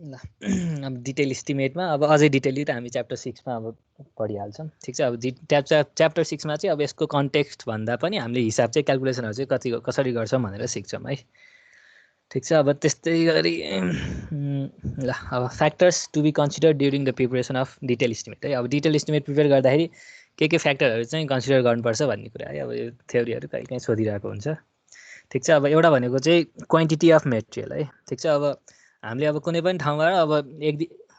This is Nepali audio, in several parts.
ल अब डिटेल इस्टिमेटमा अब अझै डिटेली त हामी च्याप्टर 6 मा अब पढिहाल्छौँ। ठिक छ। अब च्याप्टर 6 मा चाहिँ अब यसको कन्टेक्स्ट भन्दा पनि हामीले हिसाब चाहिँ क्याल्कुलेसनहरू चाहिँ कसरी गर्छौँ भनेर सिक्छौँ है। ठिक छ। अब त्यस्तै गरी ल अब factors to be consider during the preparation of detail estimate है। अब डिटेल इस्टिमेट प्रिपेयर गर्दाखेरि के फ्याक्टरहरू चाहिँ कन्सिडर गर्नुपर्छ भन्ने कुरा है। अब यो थ्योरीहरू कहीँ कहीँ सोधिरहेको हुन्छ। ठिक छ। अब एउटा भनेको चाहिँ क्वान्टिटी अफ मेटेरियल है। ठिक छ। अब हामीले अब कुनै पनि ठाउँबाट अब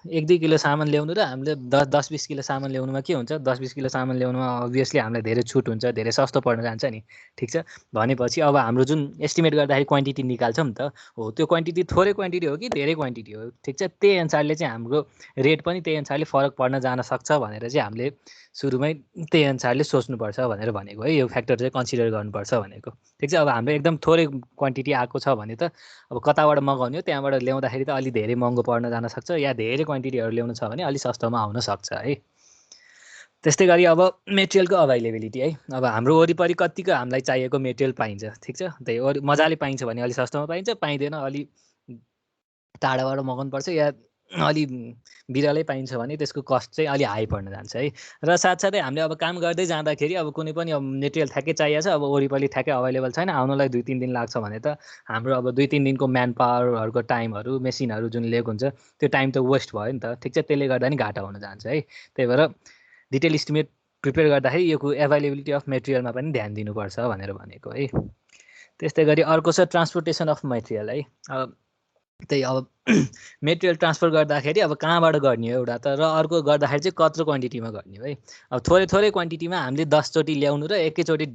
1-2 किलो सामान ल्याउनु र हामीले 10-20 किलो सामान ल्याउनुमा के हुन्छ? 10-20 किलो सामान ल्याउनुमा अभियसली हामीलाई धेरै छुट हुन्छ, धेरै सस्तो पर्न जान्छ नि। ठिक छ। भनेपछि अब हाम्रो जुन एस्टिमेट गर्दाखेरि क्वान्टिटी निकाल्छौँ नि त, हो त्यो क्वान्टिटी थोरै क्वान्टिटी हो कि धेरै क्वान्टिटी हो? ठिक छ। त्यही अनुसारले चाहिँ हाम्रो रेट पनि त्यही अनुसारले फरक पर्न जान सक्छ भनेर चाहिँ हामीले सुरुमै त्यही अनुसारले सोच्नुपर्छ भनेर भनेको है। यो फ्याक्टर चाहिँ कन्सिडर गर्नुपर्छ भनेको। ठिक छ। अब हाम्रो एकदम थोरै क्वान्टिटी आएको छ भने त अब कताबाट मगाउने हो, त्यहाँबाट ल्याउँदाखेरि त अलि धेरै महँगो पर्न जान सक्छ, या धेरै क्वान्टिटीहरू ल्याउनु छ भने अलि सस्तोमा आउन सक्छ है। त्यस्तै गरी अब मेटेरियलको अभाइलेबिलिटी है। अब हाम्रो वरिपरि कतिको हामीलाई चाहिएको मेटेरियल पाइन्छ। ठिक छ। त्यही मजाले पाइन्छ भने अलि सस्तोमा पाइन्छ, पाइँदैन अलि टाढाबाट मगाउनुपर्छ, या अलि बिरलै पाइन्छ भने त्यसको कस्ट चाहिँ अलि हाई पर्न जान्छ है। र साथसाथै हामीले अब काम गर्दै जाँदाखेरि अब कुनै पनि अब मेटेरियल ठ्याक्कै चाहिएको छ, अब वरिपरि ठ्याक्कै अभाइलेबल छैन, आउनलाई 2-3 दिन लाग्छ भने त हाम्रो अब 2-3 दिनको म्यान पावरहरूको टाइमहरू, मेसिनहरू जुन लिएको हुन्छ त्यो टाइम त वेस्ट भयो नि त। ठिक छ। त्यसले गर्दा नि घाटा हुन जान्छ है। त्यही भएर डिटेल इस्टिमेट प्रिपेयर गर्दाखेरि यो एभाइलेबिलिटी अफ मेटेरियलमा पनि ध्यान दिनुपर्छ भनेर भनेको है। त्यस्तै गरी अर्को छ ट्रान्सपोर्टेसन अफ मेटेरियल है। अब त्यही अब मेटेरियल ट्रान्सफर गर्दाखेरि अब कहाँबाट गर्ने हो एउटा त, र अर्को गर्दाखेरि चाहिँ कत्रो क्वान्टिटीमा गर्ने हो है। अब थोरै क्वान्टिटीमा हामीले 10 चोटि ल्याउनु र एकैचोटि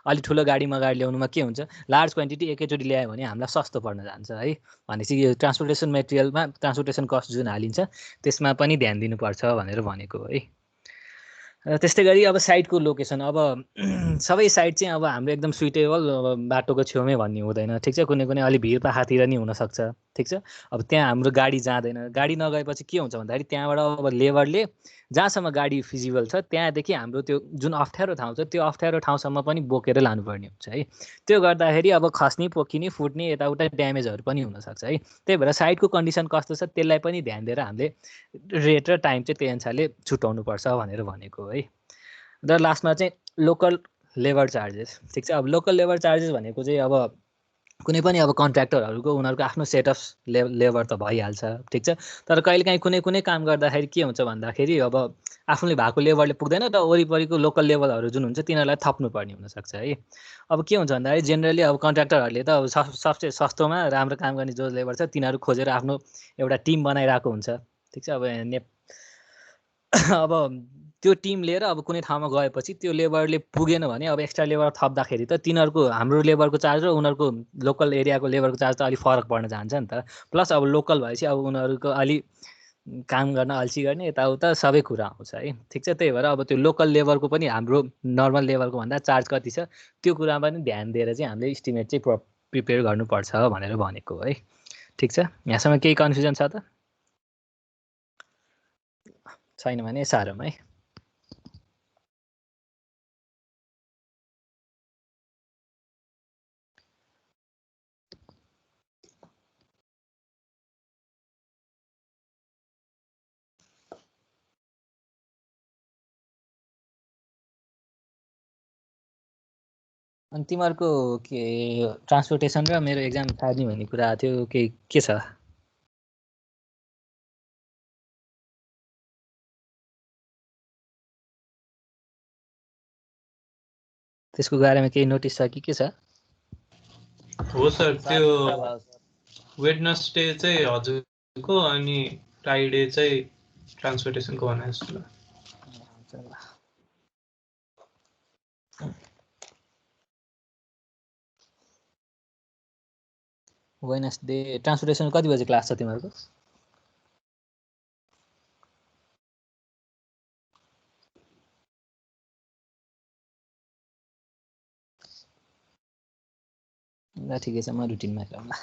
अलि ठुलो गाडी मगाएर ल्याउनुमा के हुन्छ? लार्ज क्वान्टिटी एकैचोटि ल्यायो भने हामीलाई सस्तो पर्न जान्छ है। भनेपछि यो ट्रान्सपोर्टेसन मेटेरियलमा ट्रान्सपोर्टेसन कस्ट जुन हालिन्छ त्यसमा पनि ध्यान दिनुपर्छ भनेर भनेको है। त्यस्तै गरी अब साइटको लोकेसन, अब सबै साइट चाहिँ अब हाम्रो एकदम सुइटेबल बाटोको छेउमै भन्ने हुँदैन। ठिक छ। कुनै कुनै अलि भिरपाखातिर नि हुनसक्छ। ठिक छ। अब त्यहाँ हाम्रो गाडी जाँदैन। गाडी नगएपछि के हुन्छ भन्दाखेरि त्यहाँबाट अब लेबरले जहाँसम्म गाडी फिजिबल छ त्यहाँदेखि हाम्रो त्यो जुन अप्ठ्यारो ठाउँ छ त्यो अप्ठ्यारो ठाउँसम्म पनि बोकेर लानुपर्ने हुन्छ है। त्यो गर्दाखेरि अब खस्ने, पोखिने, फुट्ने, यताउता ड्यामेजहरू पनि हुनसक्छ है। त्यही भएर साइटको कन्डिसन कस्तो छ त्यसलाई पनि ध्यान दिएर हामीले रेट र टाइम चाहिँ त्यही अनुसारले छुट्याउनुपर्छ भनेर भनेको है। र लास्टमा चाहिँ लोकल लेबर चार्जेस। ठिक छ। अब लोकल लेबर चार्जेस भनेको चाहिँ अब कुनै पनि अब कन्ट्र्याक्टरहरूको उनीहरूको आफ्नो सेट अफ लेबर त भइहाल्छ। ठिक छ। तर कहिलेकाहीँ कुनै काम गर्दाखेरि के हुन्छ भन्दाखेरि अब आफूले भएको लेबरले पुग्दैन, र वरिपरिको लोकल लेबरहरू जुन हुन्छ तिनीहरूलाई थप्नुपर्ने हुनसक्छ है। अब के हुन्छ भन्दाखेरि जेनरली अब कन्ट्र्याक्टरहरूले त अब सबसे सस्तोमा राम्रो काम गर्ने जो लेबर छ तिनीहरू खोजेर आफ्नो एउटा टिम बनाइरहेको हुन्छ। ठिक छ। अब त्यो टिम लिएर अब कुनै ठाउँमा गएपछि त्यो लेबरले पुगेन भने अब एक्स्ट्रा लेबर थप्दाखेरि त तिनीहरूको हाम्रो लेबरको चार्ज र उनीहरूको लोकल एरियाको लेबरको चार्ज त अलिक फरक पर्न जान्छ नि त। प्लस अब लोकल भएपछि अब उनीहरूको अलि काम गर्न अल्छी गर्ने यताउता सबै कुरा आउँछ है। ठिक छ। त्यही भएर अब त्यो लोकल लेबरको पनि हाम्रो नर्मल लेबरको भन्दा चार्ज कति छ त्यो कुरामा पनि ध्यान दिएर चाहिँ हामीले इस्टिमेट चाहिँ प्रिपेयर गर्नुपर्छ भनेर भनेको है। ठिक छ। यहाँसम्म केही कन्फ्युजन छ त? छैन भने सारौँ है। अनि तिमीहरूको के ट्रान्सपोर्टेसन र मेरो एक्जाम सार्ने भन्ने कुरा थियो, के छ? त्यसको बारेमा केही नोटिस छ कि के छ? हो सर, त्यो वेडनेसडे चाहिँ हजुरको अनि फ्राइडे चाहिँ ट्रान्सपोर्टेसनको भनेको जस्तो। वेडनेसडे ट्रान्सपोर्टेसन कति बजे क्लास छ तिमीहरूको? ल ठिकै छ, म रुटिनमा हेरौँला।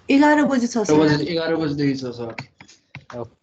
एघार बजे छ सर। 11 बजेदेखि छ सर। ओके।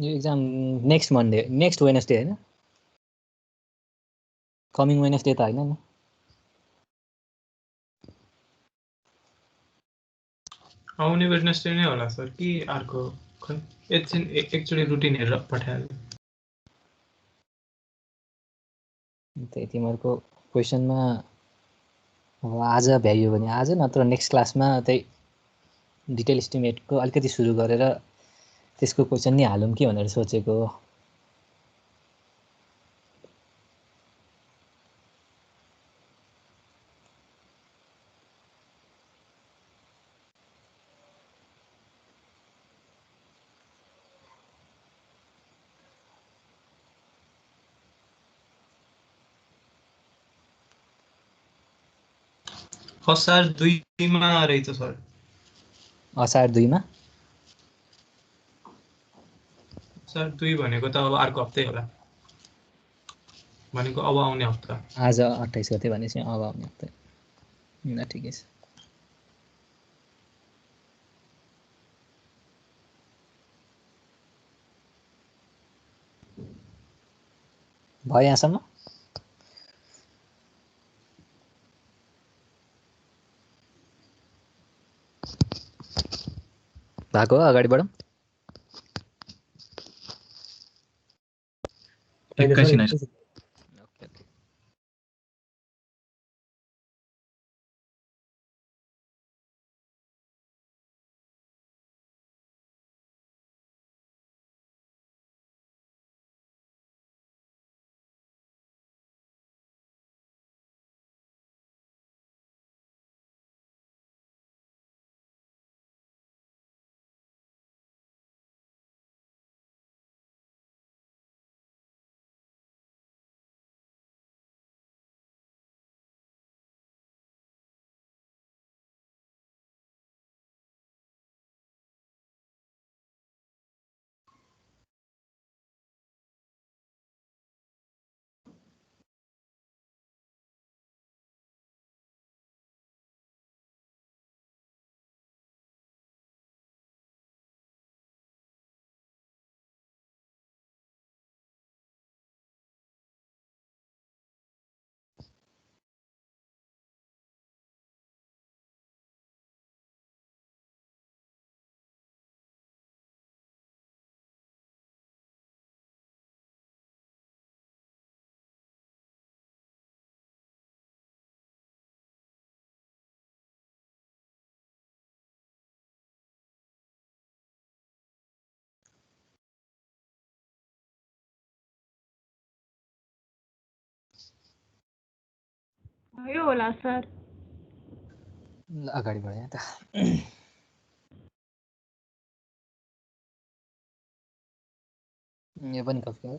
यो exam next Monday next Wednesday होइन कमिङ वेडनेसडे त होइन नि आउने वेडनेसडे नै होला सर कि अर्को खै एकचोटि रुटिन हेरेर पठाइहाल्नु त्यही तिमीहरूको क्वेसनमा अब आज भ्याइयो भने आज नत्र नेक्स्ट क्लासमा त्यही डिटेल इस्टिमेटको अलिकति सुरु गरेर त्यसको क्वेसन नि हालौँ कि भनेर सोचेको हो असार 2 मा रहेछ सर असार 2 मा असार 2 भनेको त अब अर्को हप्तै होला भनेको अब आउने हप्ता आज 28 गते भनेपछि अब आउने हप्ता ल ठिकै छ भयो यहाँसम्म भएको हो अगाडि बढौँ एकैछिन भयो होला सर ल अगाडि बढाएँ त यो पनि कपी हो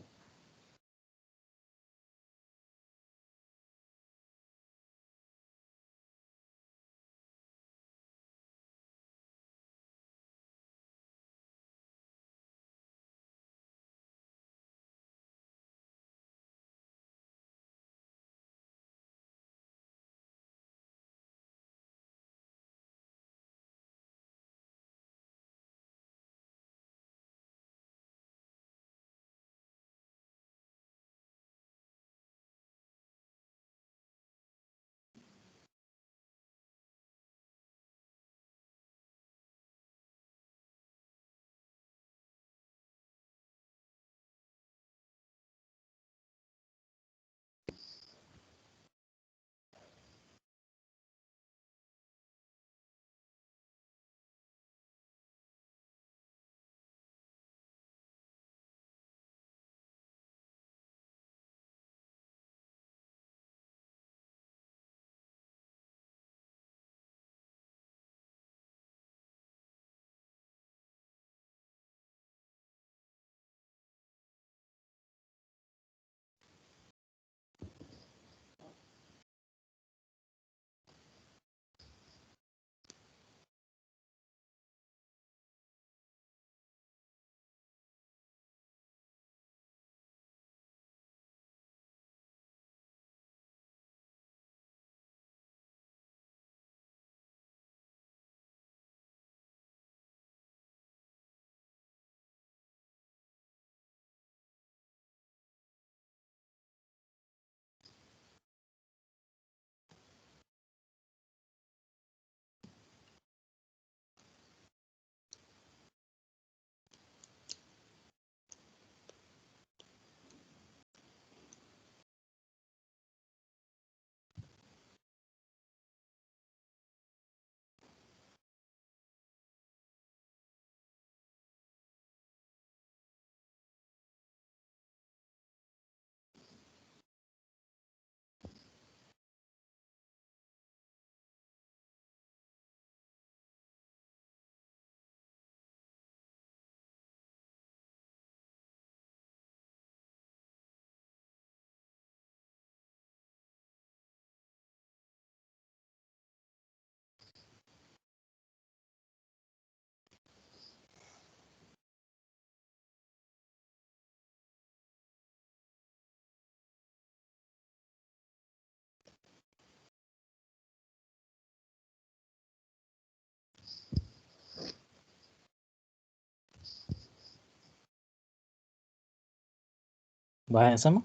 भयो यहाँसम्म?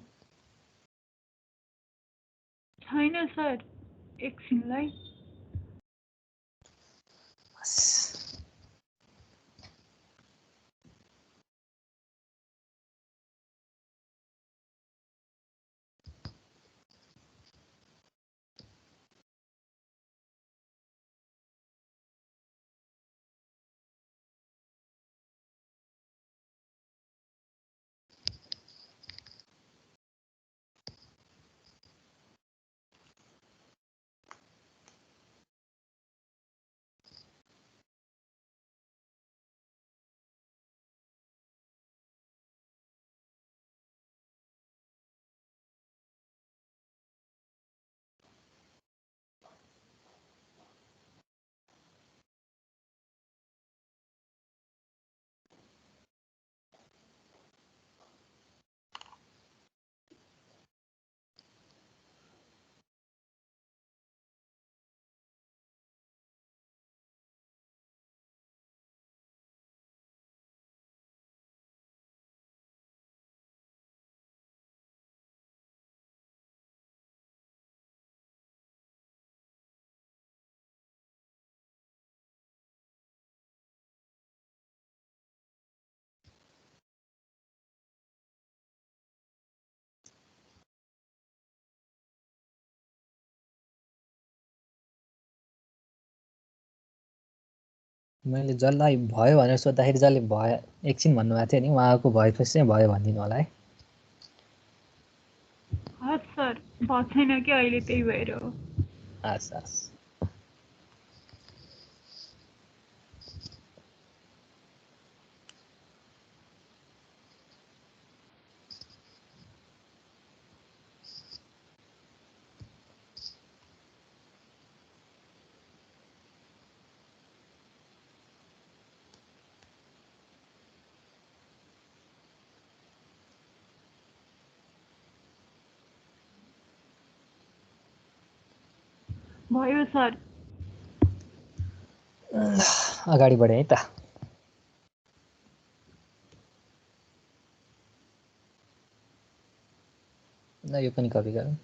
छैन सर, एकछिनलाई। मैले जसलाई भयो भनेर सोद्धाखेरि जसले भयो एकछिन भन्नुभएको थियो नि, उहाँको भएपछि चाहिँ भयो भनिदिनु होला है। हस् सर, भएको छैन कि अहिले, त्यही भएर हो। हस् हस्। भयो सर। अगाडि बढेँ है त। ल यो पनि कपी गरौँ।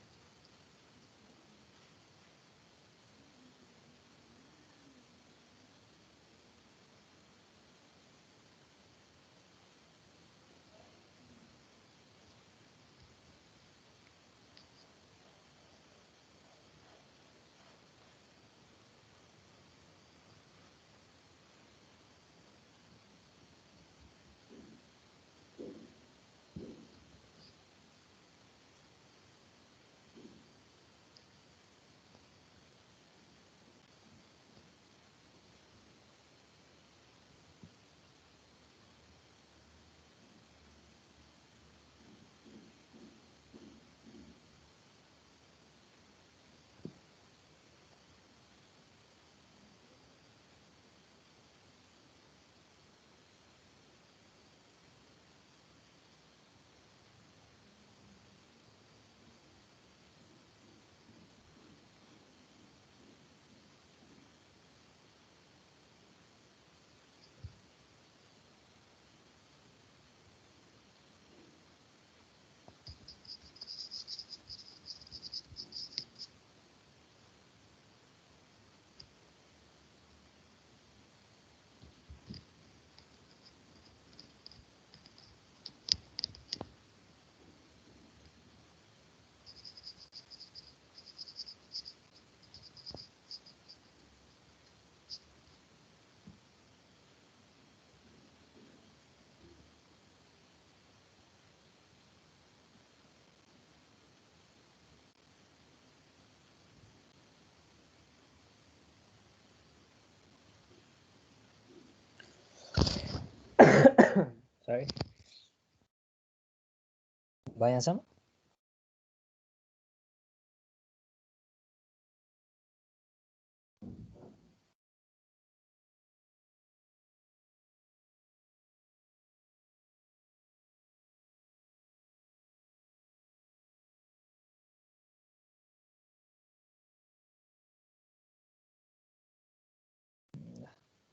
सरी, भयो यहाँसम्म?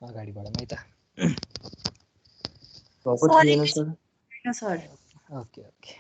अगाडि बढौँ है त। भएको थिएन सर। Okay okay.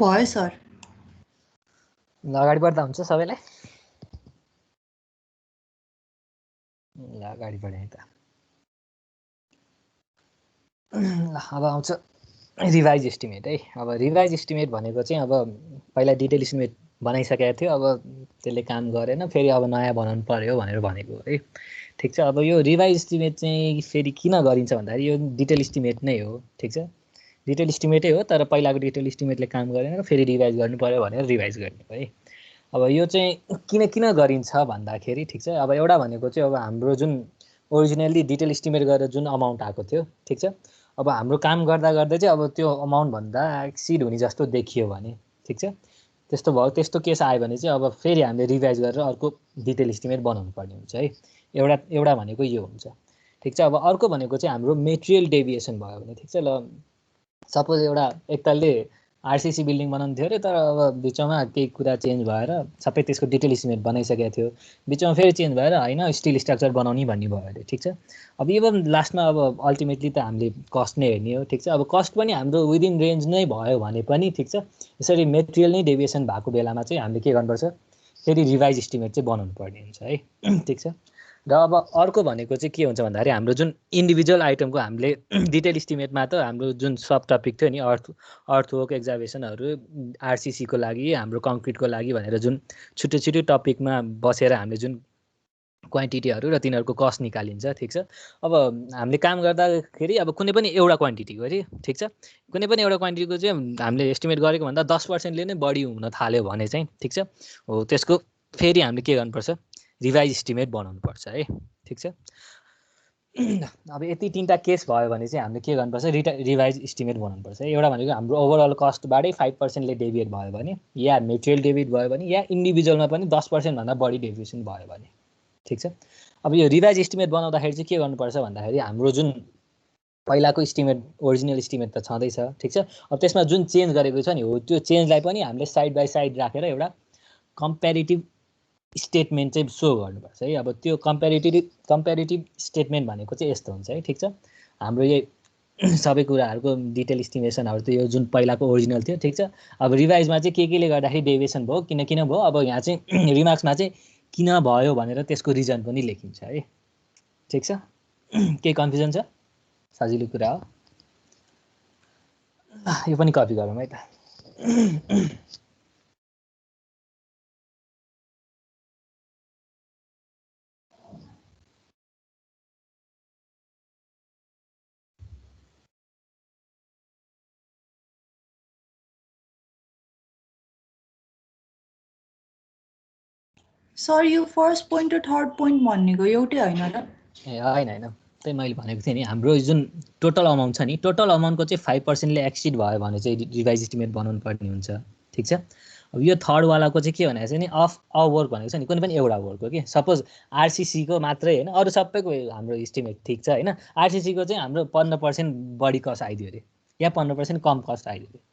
भयो सर। ल अगाडि बढ्दा हुन्छ सबैलाई? ल अगाडि बढेँ त। ल अब आउँछ रिभाइज एस्टिमेट है। अब रिभाइज एस्टिमेट भनेको चाहिँ अब पहिला डिटेल एस्टिमेट बनाइसकेको थियो, अब त्यसले काम गरेन, फेरि अब नयाँ बनाउनु पर्यो भनेर भनेको है। ठिक छ, अब यो रिभाइज एस्टिमेट चाहिँ फेरि किन गरिन्छ भन्दाखेरि यो डिटेल एस्टिमेट नै हो। ठिक छ, डिटेल एस्टिमेटै हो, तर पहिलाको डिटेल एस्टिमेटले काम गरेन, फेरि रिभाइज गर्नु पर्यो भनेर रिभाइज गर्ने है। अब यो चाहिँ किन गरिन्छ भन्दाखेरि ठिक छ, अब एउटा भनेको चाहिँ अब हाम्रो जुन ओरिजिनल्ली डिटेल एस्टिमेट गरेर जुन अमाउन्ट आएको थियो, ठिक छ, अब हाम्रो काम गर्दा गर्दै चाहिँ अब त्यो अमाउन्टभन्दा एक्सिड हुने जस्तो देखियो भने, ठिक छ, त्यस्तो भयो, त्यस्तो केस आयो भने चाहिँ अब फेरि हामीले रिभाइज गरेर अर्को डिटेल एस्टिमेट बनाउनु पर्ने हुन्छ है। एउटा भनेको यो हुन्छ। ठिक छ, अब अर्को भनेको चाहिँ हाम्रो मेटेरियल डेभिएसन भयो भने, ठिक छ, ल सपोज एउटा एकतालले आरसिसी बिल्डिङ बनाउनु थियो अरे, तर अब बिचमा केही कुरा चेन्ज भएर सबै त्यसको डिटेल एस्टिमेट बनाइसकेको थियो, बिचमा फेरि चेन्ज भएर होइन स्टिल स्ट्रक्चर बनाउने भन्ने भयो अरे। ठिक छ, अब इभन लास्टमा अब अल्टिमेटली त हामीले कस्ट नै हेर्ने हो। ठिक छ, अब कस्ट पनि हाम्रो विदिन रेन्ज नै भयो भने पनि ठिक छ, यसरी मेटेरियल नै डेभिएसन भएको बेलामा चाहिँ हामीले के गर्नुपर्छ, फेरि रिभाइज एस्टिमेट चाहिँ बनाउनु पर्ने हुन्छ है। ठिक छ, र अब अर्को भनेको चाहिँ के हुन्छ भन्दाखेरि हाम्रो जुन इन्डिभिजुअल आइटमको हामीले डिटेल इस्टिमेटमा त हाम्रो जुन सब टपिक थियो नि अर्थवर्क एक्जाभेसनहरू आरसिसीको लागि हाम्रो कङ्क्रिटको लागि भनेर जुन छुट्टै छुट्टै टपिकमा बसेर हामीले जुन क्वान्टिटीहरू र तिनीहरूको कस्ट निकालिन्छ। ठिक छ, अब हामीले काम गर्दाखेरि अब कुनै पनि एउटा क्वान्टिटीको अरे, ठिक छ, कुनै पनि एउटा क्वान्टिटीको चाहिँ हामीले एस्टिमेट गरेको भन्दा 10%ले नै बढी हुन थाल्यो भने चाहिँ ठिक छ, हो त्यसको फेरि हामीले के गर्नुपर्छ, रिभाइज एस्टिमेट बनाउनु पर्छ है। ठिक छ, अब यति तिनवटा केस भयो भने चाहिँ हामीले के गर्नुपर्छ, रिभाइज एस्टिमेट बनाउनुपर्छ। एउटा भनेको हाम्रो ओभरअल कस्टबाटै 5%ले डेभिएट भयो भने, या मेटेरियल डेबिट भयो भने, या इन्डिभिजुअलमा पनि 10%भन्दा बढी डेभिएसन भयो भने। ठिक छ, अब यो रिभाइज एस्टिमेट बनाउँदाखेरि चाहिँ के गर्नुपर्छ भन्दाखेरि हाम्रो जुन पहिलाको इस्टिमेट ओरिजिनल इस्टिमेट त छँदैछ। ठिक छ, अब त्यसमा जुन चेन्ज गरेको छ नि हो त्यो चेन्जलाई पनि हामीले साइड बाई साइड राखेर एउटा कम्पेरिटिभ स्टेटमेन्ट चाहिँ सो गर्नुपर्छ है। अब त्यो कम्पेरिटिभ स्टेटमेन्ट भनेको चाहिँ यस्तो हुन्छ है। ठिक छ, हाम्रो यही सबै कुराहरूको डिटेल इस्टिमेसनहरू त यो जुन पहिलाको ओरिजिनल थियो। ठिक छ, अब रिभाइजमा चाहिँ केले गर्दाखेरि डेभिएसन भयो, किन भयो, अब यहाँ चाहिँ रिमार्क्समा चाहिँ किन भयो भनेर त्यसको रिजन पनि लेखिन्छ है। ठिक छ, केही कन्फ्युजन छ? सजिलो कुरा हो, यो पनि कपी गरौँ है त। सर यो फर्स्ट पोइन्ट र थर्ड पोइन्ट भनेको एउटै होइन र? ए होइन, त्यही मैले भनेको थिएँ नि, हाम्रो जुन टोटल अमाउन्ट छ नि, टोटल अमाउन्टको चाहिँ 5%ले एक्सिड भयो भने चाहिँ रिभाइज इस्टिमेट बनाउनु पर्ने हुन्छ। ठिक छ, अब यो थर्डवालाको चाहिँ के भनेको छ नि, अफ अ वर्क भनेको छ नि, कुनै पनि एउटा वर्क हो कि, सपोज आरसिसीको मात्रै होइन अरू सबैको हाम्रो इस्टिमेट ठिक छ होइन, आरसिसीको चाहिँ हाम्रो 15% बढी कस्ट आइदियो अरे, या 15% कम कस्ट आइदियो अरे,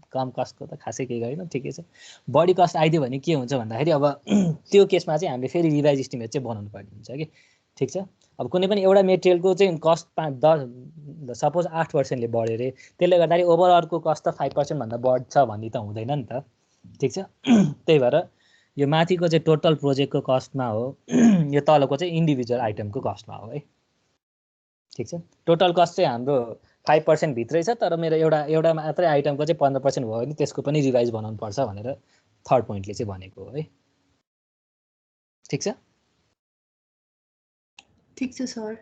कम कस्टको त खासै केही गरेन, ठिकै छ, बढी कस्ट आइदियो भने के हुन्छ भन्दाखेरि अब त्यो केसमा चाहिँ हामीले फेरि रिभाइज इस्टिमेट चाहिँ बनाउनु पर्ने हुन्छ कि। ठिक छ, अब कुनै पनि एउटा मेटेरियलको चाहिँ कस्ट 10 सपोज 8%ले बढ्यो अरे, त्यसले गर्दाखेरि ओभरअलको कस्ट त 5%भन्दा बढ्छ भन्ने त हुँदैन नि त। ठिक छ, त्यही भएर यो माथिको चाहिँ टोटल प्रोजेक्टको कस्टमा हो, यो तलको चाहिँ इन्डिभिजुअल आइटमको कस्टमा हो है। ठिक छ, टोटल कस्ट चाहिँ हाम्रो 5% भित्रै छ, तर मेरो एउटा मात्रै आइटमको चाहिँ 15% भयो भने त्यसको पनि रिभाइज बनाउनु पर्छ भनेर थर्ड पोइन्टले चाहिँ भनेको हो है। ठिक छ, ठिक छ सर।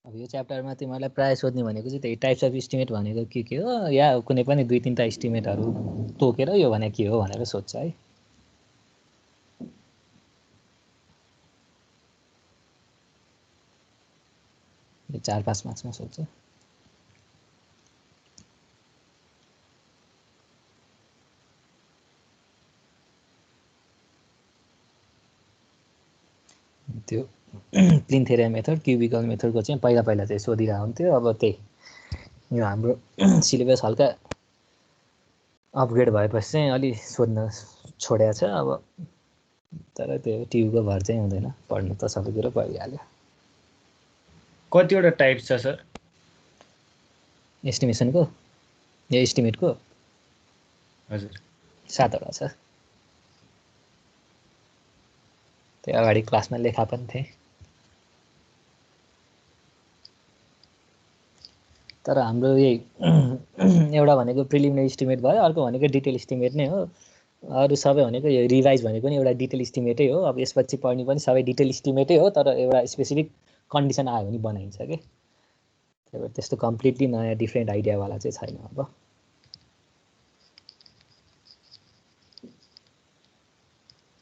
अब यो च्याप्टरमा तिमीहरूलाई प्रायः सोध्ने भनेको चाहिँ त्यही टाइप्स अफ इस्टिमेट भनेको के हो या कुनै पनि 2-3टा इस्टिमेटहरू तोकेर यो भने के हो भनेर सोध्छ है। यो 4-5 मार्क्समा सोध्छ। त्यो प्लिन्थेरिया मेथड क्युबिकल मेथडको चाहिँ पहिला चाहिँ सोधिरहेको हुन्थ्यो। अब त्यही यो हाम्रो सिलेबस हल्का अपग्रेड भएपछि चाहिँ अलि सोध्न छोडेको छ। अब तर त्यो ट्युबको भर चाहिँ हुँदैन, पढ्नु त सबै कुरो परिहाल्यो। कतिवटा टाइप छ सर एस्टिमेसनको या एस्टिमेटको? हजुर 7वटा छ। त्यो अगाडि क्लासमा लेखा पनि थिएँ। तर हाम्रो यही एउटा भनेको प्रिलिमिनरी इस्टिमेट भयो, अर्को भनेको डिटेल इस्टिमेट नै हो। अरू सबै भनेको यो रिभाइज भनेको नि एउटा डिटेल इस्टिमेटै हो। अब यसपछि पढ्ने पनि सबै डिटेल इस्टिमेटै हो, तर एउटा स्पेसिफिक कन्डिसन आयो भने बनाइन्छ के। त्यही भएर त्यस्तो कम्प्लिटली नयाँ डिफ्रेन्ट आइडियावाला चाहिँ छैन। अब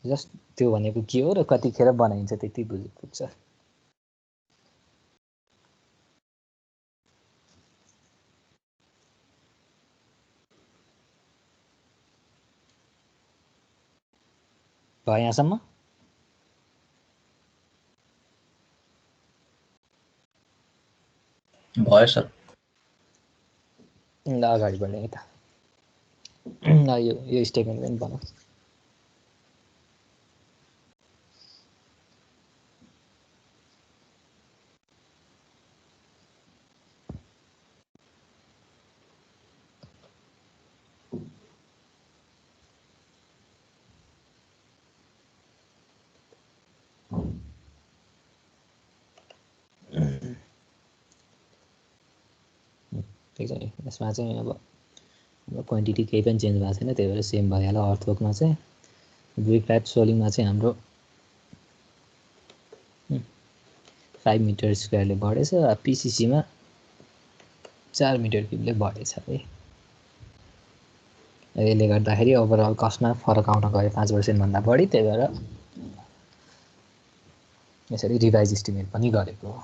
जस्ट त्यो भनेको के हो र कतिखेर बनाइन्छ त्यति पुग्छ। भयो यहाँसम्म? भयो सर। ल अगाडि बढ्ने है त। ल यो स्टेटमेन्ट पनि बनाऊ। ठिक छ नि, यसमा चाहिँ अब क्वान्टिटी केही पनि चेन्ज भएको छैन, त्यही भएर सेम भइहाल्यो। अर्थवर्कमा चाहिँ ब्रिक प्याट सोलिङमा चाहिँ हाम्रो 5 मिटर स्क्वायरले बढेछ, पिसिसीमा 4 मिटर क्युबले बढेछ है। यसले गर्दाखेरि ओभरअल कस्टमा फरक आउन गयो 5% भन्दा बढी, त्यही भएर यसरी रिभाइज इस्टिमेट पनि गरेको हो।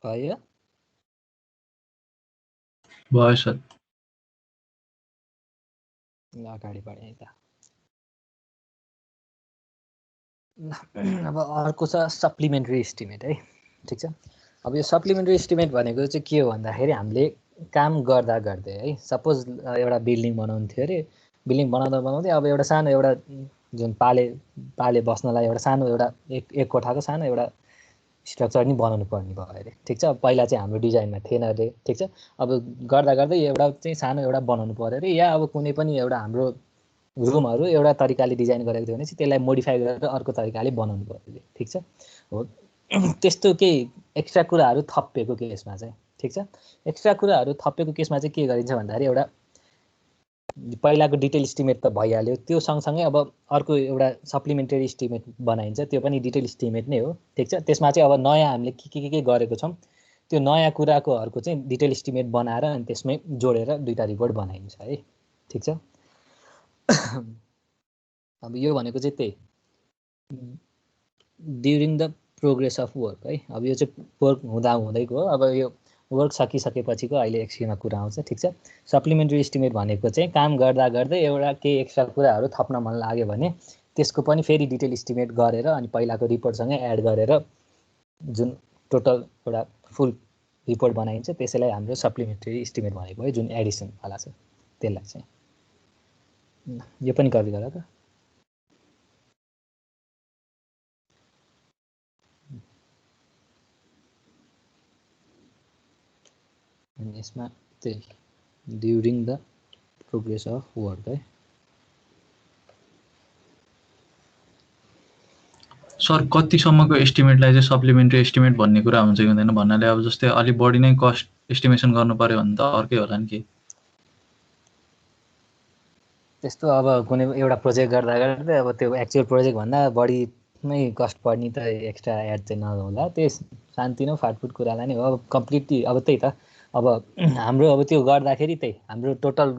भयो भयो सर। ल अगाडि बढेँ है त। अब अर्को छ सप्लिमेन्ट्री इस्टिमेट है, ठिक छ। अब यो सप्लिमेन्ट्री इस्टिमेट भनेको चाहिँ के हो भन्दाखेरि हामीले काम गर्दा गर्दै है, सपोज एउटा बिल्डिङ बनाउनु थियो अरे, बिल्डिङ बनाउँदा बनाउँदै अब एउटा सानो एउटा जुन पाले बस्नलाई एउटा सानो एउटा एक कोठाको सानो एउटा स्ट्रक्चर नि बनाउनु पर्ने भयो अरे, ठिक छ। पहिला चाहिँ हाम्रो डिजाइनमा थिएन अरे, ठिक छ। अब गर्दा गर्दै एउटा चाहिँ सानो एउटा बनाउनु पऱ्यो अरे, या अब कुनै पनि एउटा हाम्रो रुमहरू एउटा तरिकाले डिजाइन गरेको थियो भने चाहिँ त्यसलाई मोडिफाई गरेर अर्को तरिकाले बनाउनु पऱ्यो अरे, ठिक छ। हो त्यस्तो केही एक्स्ट्रा कुराहरू थपिएको केसमा चाहिँ, ठिक छ, एक्स्ट्रा कुराहरू थपिएको केसमा चाहिँ के गरिन्छ भन्दाखेरि एउटा पहिलाको डिटेल इस्टिमेट त भइहाल्यो, त्यो सँगसँगै अब अर्को एउटा सप्लिमेन्टरी इस्टिमेट बनाइन्छ, त्यो पनि डिटेल इस्टिमेट नै हो, ठिक छ। त्यसमा चाहिँ अब नयाँ हामीले के गरेको छौँ त्यो नयाँ कुराकोहरूको चाहिँ डिटेल इस्टिमेट बनाएर अनि त्यसमै जोडेर दुईवटा रिपोर्ट बनाइन्छ है, ठिक छ। अब यो भनेको चाहिँ त्यही during the progress of work है। अब यो चाहिँ वर्क हुँदा हुँदैको हो, अब यो वर्क सकिसकेपछिको अहिले एकछिनमा कुरा आउँछ, ठिक छ। सप्लिमेन्ट्री इस्टिमेट भनेको चाहिँ काम गर्दा गर्दै एउटा केही एक्स्ट्रा कुराहरू थप्न मन लाग्यो भने त्यसको पनि फेरि डिटेल इस्टिमेट गरेर अनि पहिलाको रिपोर्टसँगै एड गरेर जुन टोटल एउटा फुल रिपोर्ट बनाइन्छ त्यसैलाई हाम्रो सप्लिमेन्ट्री इस्टिमेट भनेको है, जुन एडिसनवाला छ त्यसलाई चाहिँ। यो पनि कपी गर त। अनि यसमा त्यही during the progress of work है। सर कतिसम्मको एस्टिमेटलाई चाहिँ सप्लिमेन्ट्री एस्टिमेट भन्ने कुरा हुन्छ कि हुँदैन भन्नाले अब जस्तै अलिक बढी नै कस्ट एस्टिमेसन गर्नु पर्यो भने त अर्कै होला नि कि। त्यस्तो अब कुनै एउटा प्रोजेक्ट गर्दा गर्दै अब त्यो एक्चुअल प्रोजेक्टभन्दा बढी नै कस्ट पर्ने त एक्स्ट्रा एड चाहिँ नहोला, त्यो सानोतिनो फाटफुट कुरालाई नै हो। अब कम्प्लिटली अब त्यही त अब हाम्रो अब त्यो गर्दाखेरि त्यही हाम्रो टोटल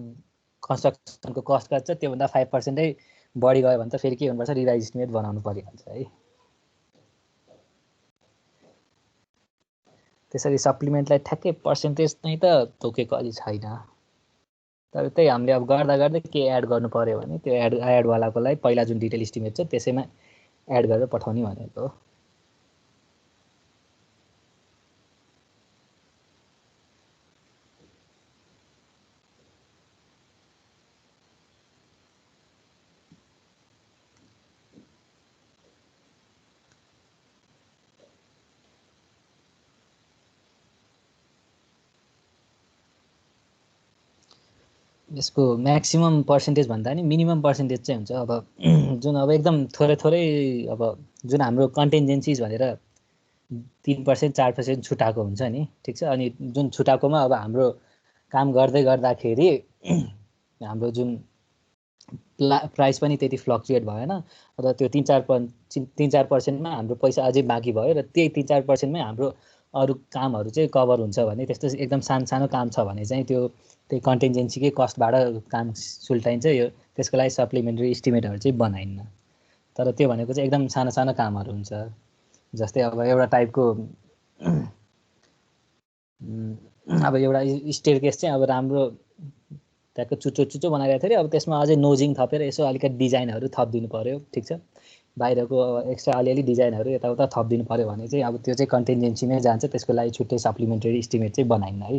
कन्स्ट्रक्सनको कस्ट गर्छ त्योभन्दा 5%ै बढी गयो भने त फेरि के हुनुपर्छ, रिभाइज इस्टिमेट बनाउनु परिहाल्छ है। त्यसरी सप्लिमेन्टलाई ठ्याक्कै पर्सेन्टेज नै त तोकेको अलि छैन, तर त्यही हामीले अब गर्दा गर्दै के एड गर्नु पर्यो भने त्यो एडवालाको लागि पहिला जुन डिटेल इस्टिमेट छ त्यसैमा एड गरेर पठाउने भनेको हो। यसको म्याक्सिमम पर्सेन्टेज भन्दा नि मिनिमम पर्सेन्टेज चाहिँ हुन्छ। अब जुन अब एकदम थोरै थोरै अब जुन हाम्रो कन्टेन्जेन्सिज भनेर 3% 4% छुटाएको हुन्छ नि, ठिक छ। अनि जुन छुटाएकोमा अब हाम्रो काम गर्दै गर्दाखेरि हाम्रो जुन प्राइस पनि त्यति फ्लक्चुएट भएन र त्यो 3-4%मा हाम्रो पैसा अझै बाँकी भयो र त्यही 3-4%मै हाम्रो अरू कामहरू चाहिँ कभर हुन्छ भने, त्यस्तो एकदम सानो काम छ भने चाहिँ त्यही कन्टेन्जेन्सीकै कस्टबाट काम सुल्टाइन्छ। यो त्यसको लागि सप्लिमेन्ट्री इस्टिमेटहरू चाहिँ बनाइन्न। तर त्यो भनेको चाहिँ एकदम सानो सानो कामहरू हुन्छ, जस्तै अब एउटा टाइपको अब एउटा स्टेयरकेस चाहिँ अब राम्रो त्यहाँको चुच्चो बनाइरहेको थियो अरे, अब त्यसमा अझै नोजिङ थपेर यसो अलिकति डिजाइनहरू थपिदिनु पऱ्यो, ठिक छ। बाहिरको एक्स्ट्रा अलिअलि डिजाइनहरू यताउता थपिदिनु पऱ्यो भने चाहिँ अब त्यो चाहिँ कन्टेन्जेन्सीमै जान्छ, त्यसको लागि छुट्टै सप्लिमेन्टरी इस्टिमेट चाहिँ बनाइन्न है।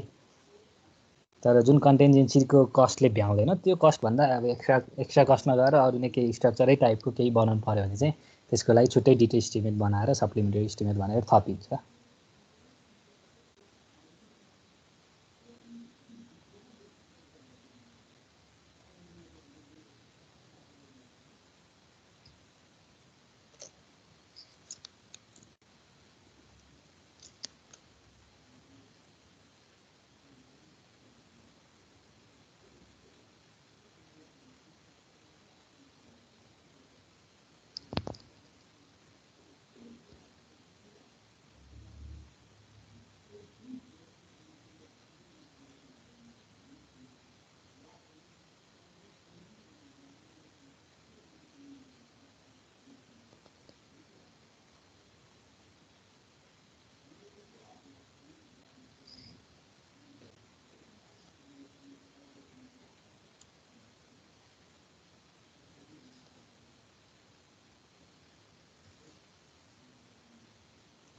तर जुन कन्टेन्जेन्सीको कस्टले भ्याउँदैन त्यो कस्टभन्दा अब एक्स्ट्रा कस्टमा गएर अरू नै केही स्ट्रक्चरै टाइपको केही बनाउनु पऱ्यो भने चाहिँ त्यसको लागि छुट्टै डिटेल इस्टिमेट बनाएर सप्लिमेन्टरी इस्टिमेट भनेर थपिन्छ।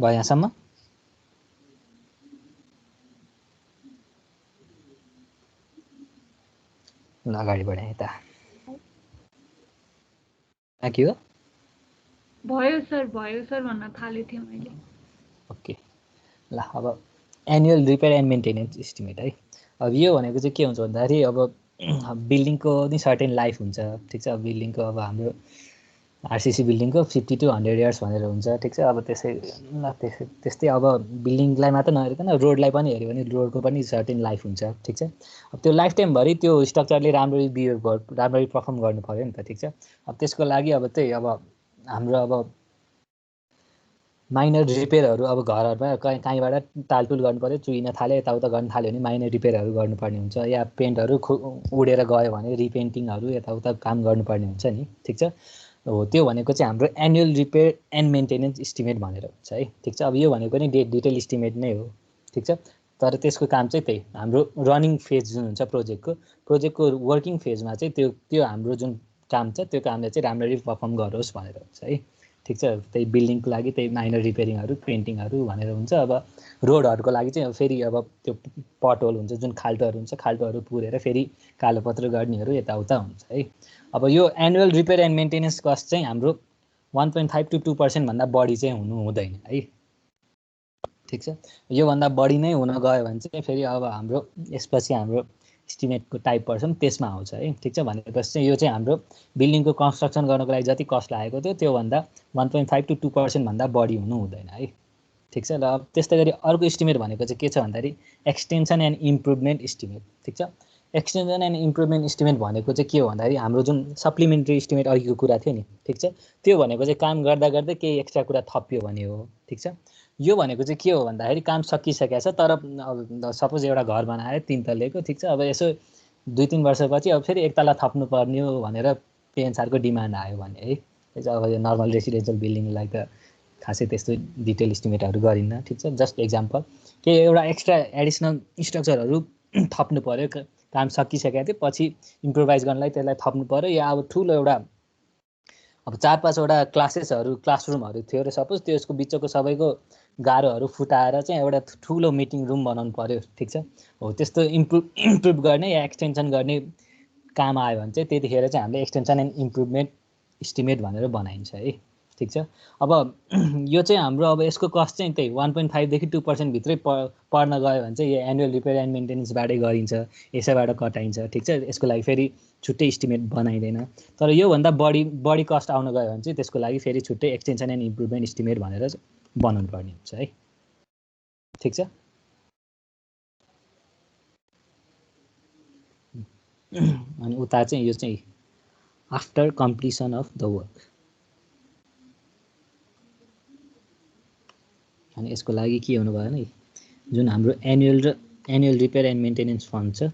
भयो यहाँसम्म? ल अगाडि बढेँ यता। के हो? भयो सर भन्न थालेको थिएँ मैले। ओके ल अब annual repair and maintenance estimate है। अब यो भनेको चाहिँ के हुन्छ भन्दाखेरि अब बिल्डिङको नि सर्टेन लाइफ हुन्छ, ठिक छ। अब बिल्डिङको अब हाम्रो आरसिसी बिल्डिङको 50 to 100 इयर्स भनेर हुन्छ, ठिक छ। अब त्यस्तै अब बिल्डिङलाई मात्र नहेरिकन रोडलाई पनि हेऱ्यो भने रोडको पनि सर्टेन लाइफ हुन्छ, ठिक छ। अब त्यो लाइफ टाइमभरि त्यो स्ट्रक्चरले राम्ररी राम्ररी पर्फर्म गर्नु पऱ्यो नि त, ठिक छ। अब त्यसको लागि अब त्यही अब हाम्रो अब माइनर रिपेयरहरू अब घरहरूमा कहीँबाट टालटुल गर्नु पऱ्यो, चुहिन थाल्यो, यताउता गर्नु थाल्यो भने माइनर रिपेयरहरू गर्नुपर्ने हुन्छ, या पेन्टहरू उडेर गयो भने रिपेन्टिङहरू यताउता काम गर्नुपर्ने हुन्छ नि, ठिक छ। हो त्यो भनेको चाहिँ हाम्रो annual repair and maintenance estimate भनेर हुन्छ है, ठिक छ। अब यो भनेको नि डिटेल इस्टिमेट नै हो, ठिक छ। तर त्यसको काम चाहिँ त्यही हाम्रो रनिङ फेज जुन हुन्छ प्रोजेक्टको वर्किङ फेजमा चाहिँ त्यो हाम्रो जुन काम छ त्यो कामले चाहिँ राम्ररी पर्फर्म गरोस् भनेर हुन्छ है, ठिक छ। त्यही बिल्डिङको लागि त्यही माइनर रिपेयरिङहरू पेन्टिङहरू भनेर हुन्छ। अब रोडहरूको लागि चाहिँ फेरि अब त्यो पटहोल हुन्छ, जुन खाल्टोहरू हुन्छ, खाल्टोहरू पुरेर फेरि कालोपत्र गर्नेहरू यताउता हुन्छ है। अब यो annual repair and maintenance cost चाहिँ हाम्रो 1.5 to 2% भन्दा बढी चाहिँ हुनु हुँदैन है, ठिक छ। योभन्दा बढी नै हुन गयो भने चाहिँ फेरि अब हाम्रो यसपछि हाम्रो इस्टिमेटको टाइप पर्छ नि त्यसमा आउँछ है, ठिक छ। भनेपछि चाहिँ यो चाहिँ हाम्रो बिल्डिङको कन्स्ट्रक्सन गर्नको लागि जति कस्ट लागेको थियो त्योभन्दा 1.5 to 2% भन्दा बढी हुनु हुँदैन है, ठिक छ। र अब त्यस्तै गरी अर्को इस्टिमेट भनेको चाहिँ के छ भन्दाखेरि एक्सटेन्सन एन्ड इम्प्रुभमेन्ट इस्टिमेट, ठिक छ। एक्सटेन्सन एन्ड इम्प्रुभमेन्ट इस्टिमेट भनेको चाहिँ के हो भन्दाखेरि हाम्रो जुन सप्लिमेन्ट्री इस्टिमेट अघिको कुरा थियो नि, ठिक छ, त्यो भनेको चाहिँ काम गर्दा गर्दै केही एक्स्ट्रा कुरा थपियो भने हो, ठिक छ। यो भनेको चाहिँ के हो भन्दाखेरि काम सकिसकेको छ तर अब सपोज एउटा घर बनायो 3 तल्लेको, ठिक छ। अब यसो 2-3 वर्षपछि अब फेरि एक तला थप्नुपर्ने हो भनेर पेएनसारको डिमान्ड आयो भने है, अब यो नर्मल रेसिडेन्सियल बिल्डिङलाई त खासै त्यस्तो डिटेल इस्टिमेटहरू गरिन्न, ठिक छ। जस्ट एक्जाम्पल केही एउटा एक्स्ट्रा एडिसनल स्ट्रक्चरहरू थप्नु पऱ्यो, काम सकिसकेको थियो पछि इम्प्रोभाइज गर्नलाई त्यसलाई थप्नु पऱ्यो, या अब ठुलो एउटा अब 4-5वटा क्लासरुमहरू थियो र सपोज त्यसको बिचको सबैको गाह्रोहरू फुटाएर चाहिँ एउटा ठुलो मिटिङ रुम बनाउनु पऱ्यो, ठिक छ। हो त्यस्तो इम्प्रुभ गर्ने या एक्सटेन्सन गर्ने काम आयो भने चाहिँ त्यतिखेर चाहिँ हामीले एक्सटेन्सन एन्ड इम्प्रुभमेन्ट इस्टिमेट भनेर बनाइन्छ है, ठिक छ। अब यो चाहिँ हाम्रो अब यसको कस्ट चाहिँ त्यही 1.5 देखि 2% भित्रै पर्न गयो भने चाहिँ यो एनुअल रिपेयर एन्ड मेन्टेनेन्सबाटै गरिन्छ, यसैबाट कटाइन्छ, ठिक छ। यसको लागि फेरि छुट्टै इस्टिमेट बनाइँदैन। तर योभन्दा बढी कस्ट आउन गयो भने चाहिँ त्यसको लागि फेरि छुट्टै एक्सटेन्सन एन्ड इम्प्रुभमेन्ट इस्टिमेट भनेर बनाउनु पर्ने हुन्छ है, ठिक छ। अनि उता चाहिँ यो चाहिँ after completion of the work. अनि यसको लागि के हुनु भयो नि, जुन हाम्रो annual repair and maintenance fund छ,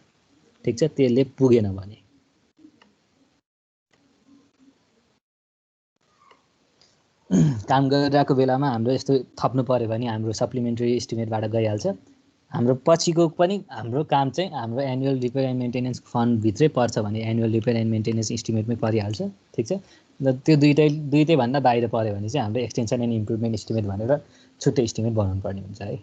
ठिक छ, त्यसले पुगेन भने काम गरिरहेको बेलामा हाम्रो यस्तो थप्नु पऱ्यो भने हाम्रो सप्लिमेन्ट्री इस्टिमेटबाट गइहाल्छ। हाम्रो पछिको पनि हाम्रो काम चाहिँ हाम्रो एनुअल रिपेयर एन्ड मेन्टेनेन्स फन्डभित्रै पर्छ भने एनुअल रिपेयर एन्ड मेन्टेनेन्स इस्टिमेटमै परिहाल्छ, ठिक छ। र त्यो दुइटैभन्दा बाहिर पऱ्यो भने चाहिँ हाम्रो एक्सटेन्सन एन्ड इम्प्रुभमेन्ट इस्टिमेट भनेर छुट्टै इस्टिमेट बनाउनु पर्ने हुन्छ है।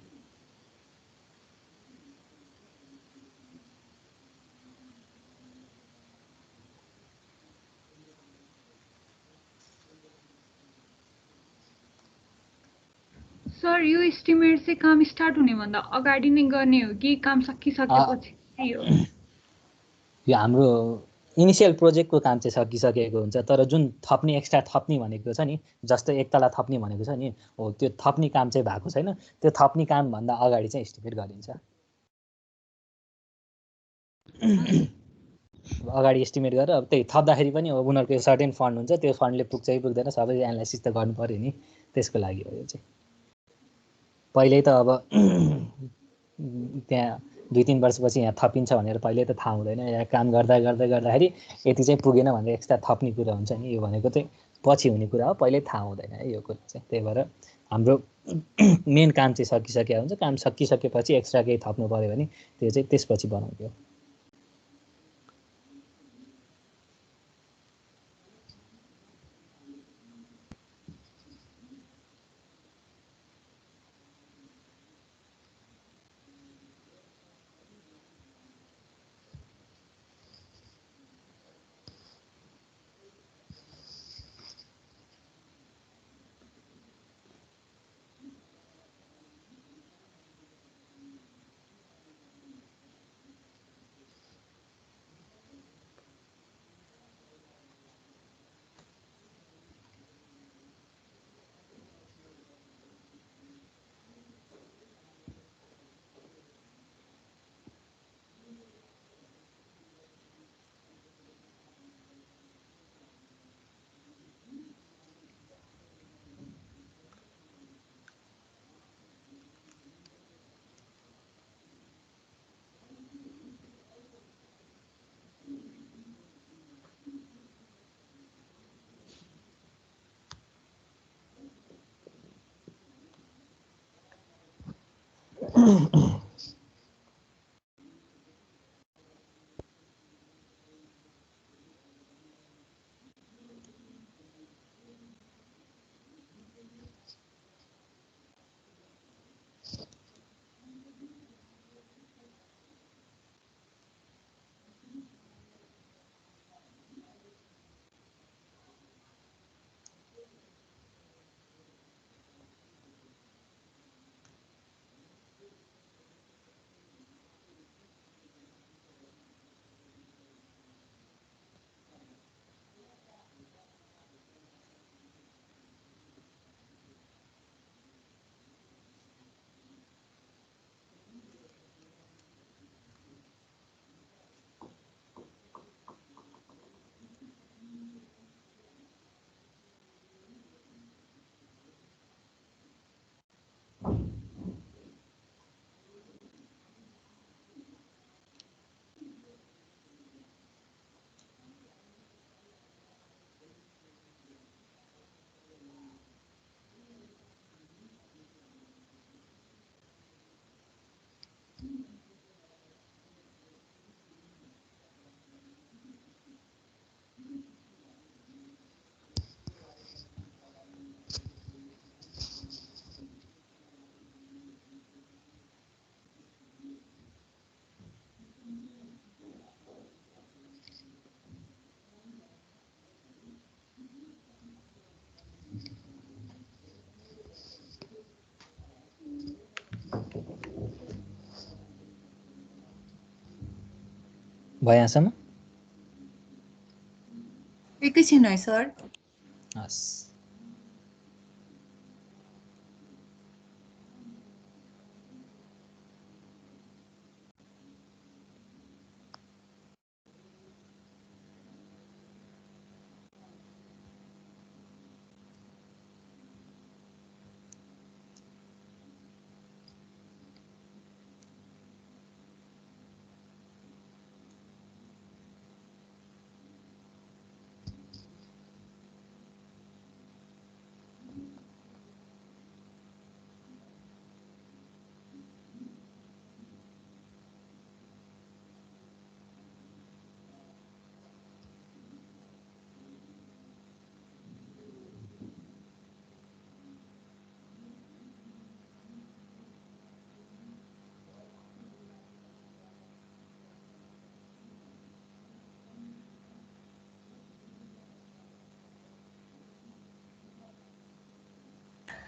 सर यो एस्टिमेट चाहिँ काम स्टार्ट हुने भन्दा अगाडि नै गर्ने हो कि काम सकिसकेपछि हो? यो हाम्रो इनिसियल प्रोजेक्टको काम चाहिँ सकिसकेको हुन्छ, तर जुन थप्ने एक्स्ट्रा थप्ने भनेको छ नि, जस्तो एक तला थप्ने भनेको छ नि, हो त्यो थप्ने काम चाहिँ भएको छैन। त्यो थप्ने कामभन्दा अगाडि चाहिँ इस्टिमेट गरिन्छ। अगाडि एस्टिमेट गरेर अब त्यही थप्दाखेरि पनि अब उनीहरूको सर्टेन फन्ड हुन्छ, त्यो फन्डले पुग्छ कि पुग्दैन सबै एनालाइसिस त गर्नु पऱ्यो नि, त्यसको लागि हो यो चाहिँ। पहिल्यै त अब त्यहाँ 2-3 वर्षपछि यहाँ थपिन्छ भनेर पहिल्यै त थाहा हुँदैन, यहाँ काम गर्दाखेरि यति चाहिँ पुगेन भनेर एक्स्ट्रा थप्ने कुरा हुन्छ नि, यो भनेको चाहिँ पछि हुने कुरा हो, पहिल्यै थाहा हुँदैन है यो कुरा चाहिँ। त्यही भएर हाम्रो मेन काम चाहिँ सकिसकेको हुन्छ, काम सकिसकेपछि एक्स्ट्रा केही थप्नु पऱ्यो भने त्यो चाहिँ त्यसपछि बनाउँथ्यो। भयो यहाँसम्म? एकैछिन है सर। हस्।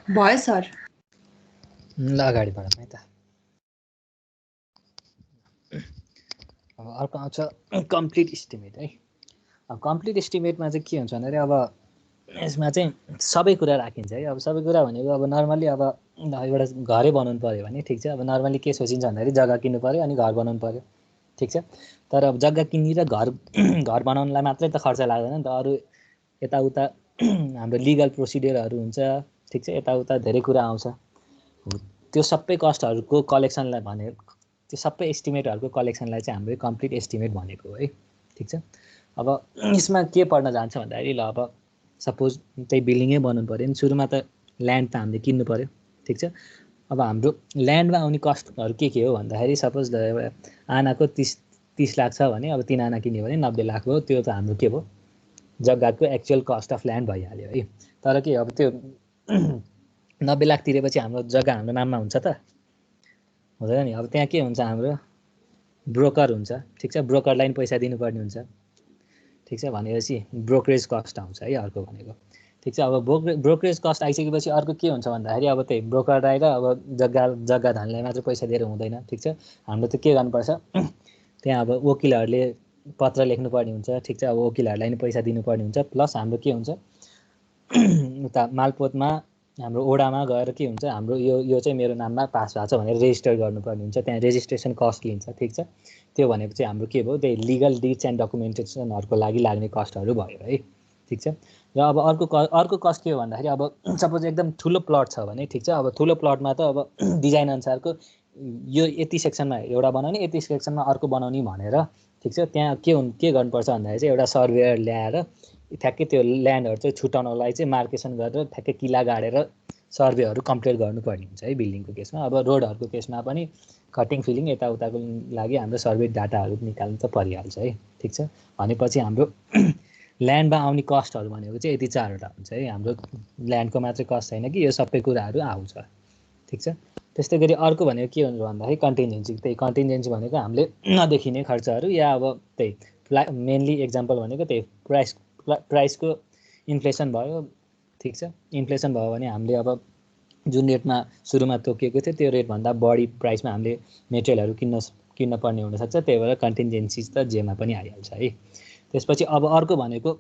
भयो सर। ल अगाडि बढौँ है त। अब अर्को आउँछ कम्प्लिट इस्टिमेट है। अब कम्प्लिट इस्टिमेटमा चाहिँ के हुन्छ भन्दाखेरि अब यसमा चाहिँ सबै कुरा राखिन्छ है। अब सबै कुरा भनेको अब नर्मली अब एउटा घरै बनाउनु पऱ्यो भने ठिक छ, अब नर्मली के सोचिन्छ भन्दाखेरि जग्गा किन्नु पऱ्यो अनि घर बनाउनु पऱ्यो, ठिक छ। तर अब जग्गा किन्ने र घर बनाउनलाई मात्रै त खर्च लाग्दैन नि त, अरू यताउता हाम्रो लिगल प्रोसिडियरहरू हुन्छ, ठिक छ, यताउता धेरै कुरा आउँछ। त्यो सबै कस्टहरूको कलेक्सनलाई भने त्यो सबै एस्टिमेटहरूको कलेक्सनलाई चाहिँ हाम्रो कम्प्लिट एस्टिमेट भनेको है, ठिक छ। अब यसमा के पढ्न जान्छ भन्दाखेरि ल अब सपोज त्यही बिल्डिङै बनाउनु पऱ्यो नि, सुरुमा त ल्यान्ड त हामीले किन्नु पऱ्यो, ठिक छ। अब हाम्रो ल्यान्डमा आउने कस्टहरू के हो भन्दाखेरि सपोज आनाको 30 लाख छ भने अब 3 आना किन्यो भने 90 लाख हो। त्यो त हाम्रो के भयो, जग्गाको एक्चुअल कस्ट अफ ल्यान्ड भइहाल्यो है। तर के अब त्यो 90 लाख तिरेपछि हाम्रो जग्गा हाम्रो नाममा हुन्छ त हुँदैन नि। अब त्यहाँ के हुन्छ, हाम्रो ब्रोकर हुन्छ, ठिक छ, ब्रोकरलाई पनि पैसा दिनुपर्ने हुन्छ, ठिक छ। भनेपछि ब्रोकरेज कस्ट आउँछ है अर्को भनेको, ठिक छ। अब ब्रोकरेज कस्ट आइसकेपछि अर्को के हुन्छ भन्दाखेरि अब त्यही ब्रोकरलाई र अब जग्गा धनीलाई मात्र पैसा दिएर हुँदैन, ठिक छ। हाम्रो त के गर्नुपर्छ, त्यहाँ अब वकिलहरूले पत्र लेख्नुपर्ने हुन्छ, ठिक छ। अब वकिलहरूलाई पनि पैसा दिनुपर्ने हुन्छ, प्लस हाम्रो के हुन्छ उता मालपोतमा हाम्रो ओडामा गएर के हुन्छ, हाम्रो यो चाहिँ मेरो नाममा पास भएको छ भनेर रेजिस्टर गर्नुपर्ने हुन्छ, त्यहाँ रेजिस्ट्रेसन कस्ट लिन्छ, ठिक छ। त्यो भनेको चाहिँ हाम्रो के भयो, त्यही लिगल डिड्स एन्ड डकुमेन्टेसनहरूको लागि लाग्ने कस्टहरू भयो है, ठिक छ। र अब अर्को कस्ट के हो भन्दाखेरि अब सपोज एकदम ठुलो प्लट छ भने, ठिक छ, अब ठुलो प्लटमा त अब डिजाइन अनुसारको यो यति सेक्सनमा एउटा बनाउने, यति सेक्सनमा अर्को बनाउने भनेर, ठिक छ। त्यहाँ के गर्नुपर्छ भन्दाखेरि चाहिँ एउटा सर्वेयर ल्याएर ठ्याक्कै त्यो ल्यान्डहरू चाहिँ छुट्याउनलाई चाहिँ मार्केसन गरेर ठ्याक्कै किला गाडेर सर्वेहरू कम्प्लिट गर्नुपर्ने हुन्छ है बिल्डिङको केसमा। अब रोडहरूको केसमा पनि कटिङ फिलिङ यताउताको लागि हाम्रो सर्वे डाटाहरू निकाल्नु त परिहाल्छ है। ठिक छ, भनेपछि हाम्रो ल्यान्डमा आउने कस्टहरू भनेको चाहिँ यति 4वटा हुन्छ है। हाम्रो ल्यान्डको मात्रै कस्ट छैन कि यो सबै कुराहरू आउँछ। ठिक छ, त्यस्तै गरी अर्को भनेको के हुन्छ भन्दाखेरि कन्टिन्जेन्सी। त्यही कन्टिन्जेन्सी भनेको हामीले नदेखिने खर्चहरू या अब त्यही मेनली एक्जाम्पल भनेको त्यही प्राइसको इन्फ्लेसन भयो। ठिक छ, इन्फ्लेसन भयो भने हामीले अब जुन रेटमा सुरुमा तोकिएको थियो त्यो रेटभन्दा बढी प्राइसमा हामीले मेटेरियलहरू किन्न पर्ने हुनसक्छ। त्यही भएर कन्टिन्जेन्सिज त जेमा पनि आइहाल्छ है। त्यसपछि अब अर्को भनेको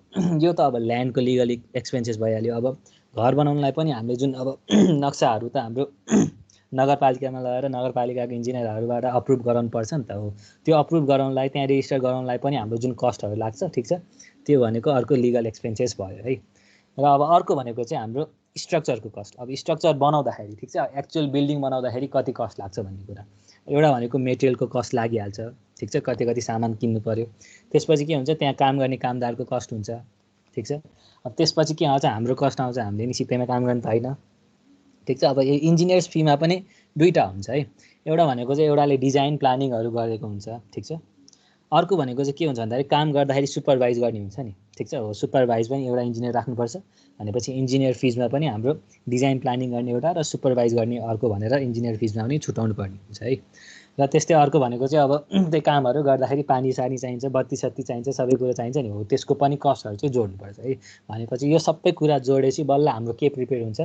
यो त अब ल्यान्डको लिगल एक्सपेन्सेस भइहाल्यो। अब घर बनाउनलाई पनि हामीले जुन अब नक्साहरू त हाम्रो नगरपालिकामा लगेर नगरपालिकाको इन्जिनियरहरूबाट अप्रुभ गराउनुपर्छ नि त हो। त्यो अप्रुभ गराउनलाई त्यहाँ रेजिस्टर गराउनलाई पनि हाम्रो जुन कस्टहरू लाग्छ, ठिक छ, त्यो भनेको अर्को लिगल एक्सपेन्सेस भयो है। र अब अर्को भनेको चाहिँ हाम्रो स्ट्रक्चरको कस्ट। अब स्ट्रक्चर बनाउँदाखेरि, ठिक छ, एक्चुअल बिल्डिङ बनाउँदाखेरि कति कस्ट लाग्छ भन्ने कुरा। एउटा भनेको मेटेरियलको कस्ट लागिहाल्छ। ठिक छ, कति सामान किन्नु पर्यो। त्यसपछि के हुन्छ, त्यहाँ काम गर्ने कामदारको कस्ट हुन्छ। ठिक छ, अब त्यसपछि के आउँछ, हाम्रो कस्ट आउँछ। हामीले नि सित्तैमा काम गर्नु त होइन। ठिक छ, अब यो इन्जिनियर्स फीमा पनि दुईवटा हुन्छ है। एउटा भनेको चाहिँ एउटाले डिजाइन प्लानिङहरू गरेको हुन्छ। ठिक छ, अर्को भनेको चाहिँ के हुन्छ भन्दाखेरि काम गर्दाखेरि सुपरभाइज गर्ने हुन्छ नि। ठिक छ, हो, सुपरभाइज पनि एउटा इन्जिनियर राख्नुपर्छ। भनेपछि इन्जिनियर फिजमा पनि हाम्रो डिजाइन प्लानिङ गर्ने एउटा र सुपरभाइज गर्ने अर्को भनेर इन्जिनियर फिजमा पनि छुट्याउनु पर्ने हुन्छ है। र त्यस्तै अर्को भनेको चाहिँ अब त्यो कामहरू गर्दाखेरि पानी सानी चाहिन्छ, बत्ती सत्ती चाहिन्छ, सबै कुरो चाहिन्छ नि हो। त्यसको पनि कस्टहरू चाहिँ जोड्नुपर्छ है। भनेपछि यो सबै कुरा जोडेपछि बल्ल हाम्रो के प्रिपेयर हुन्छ,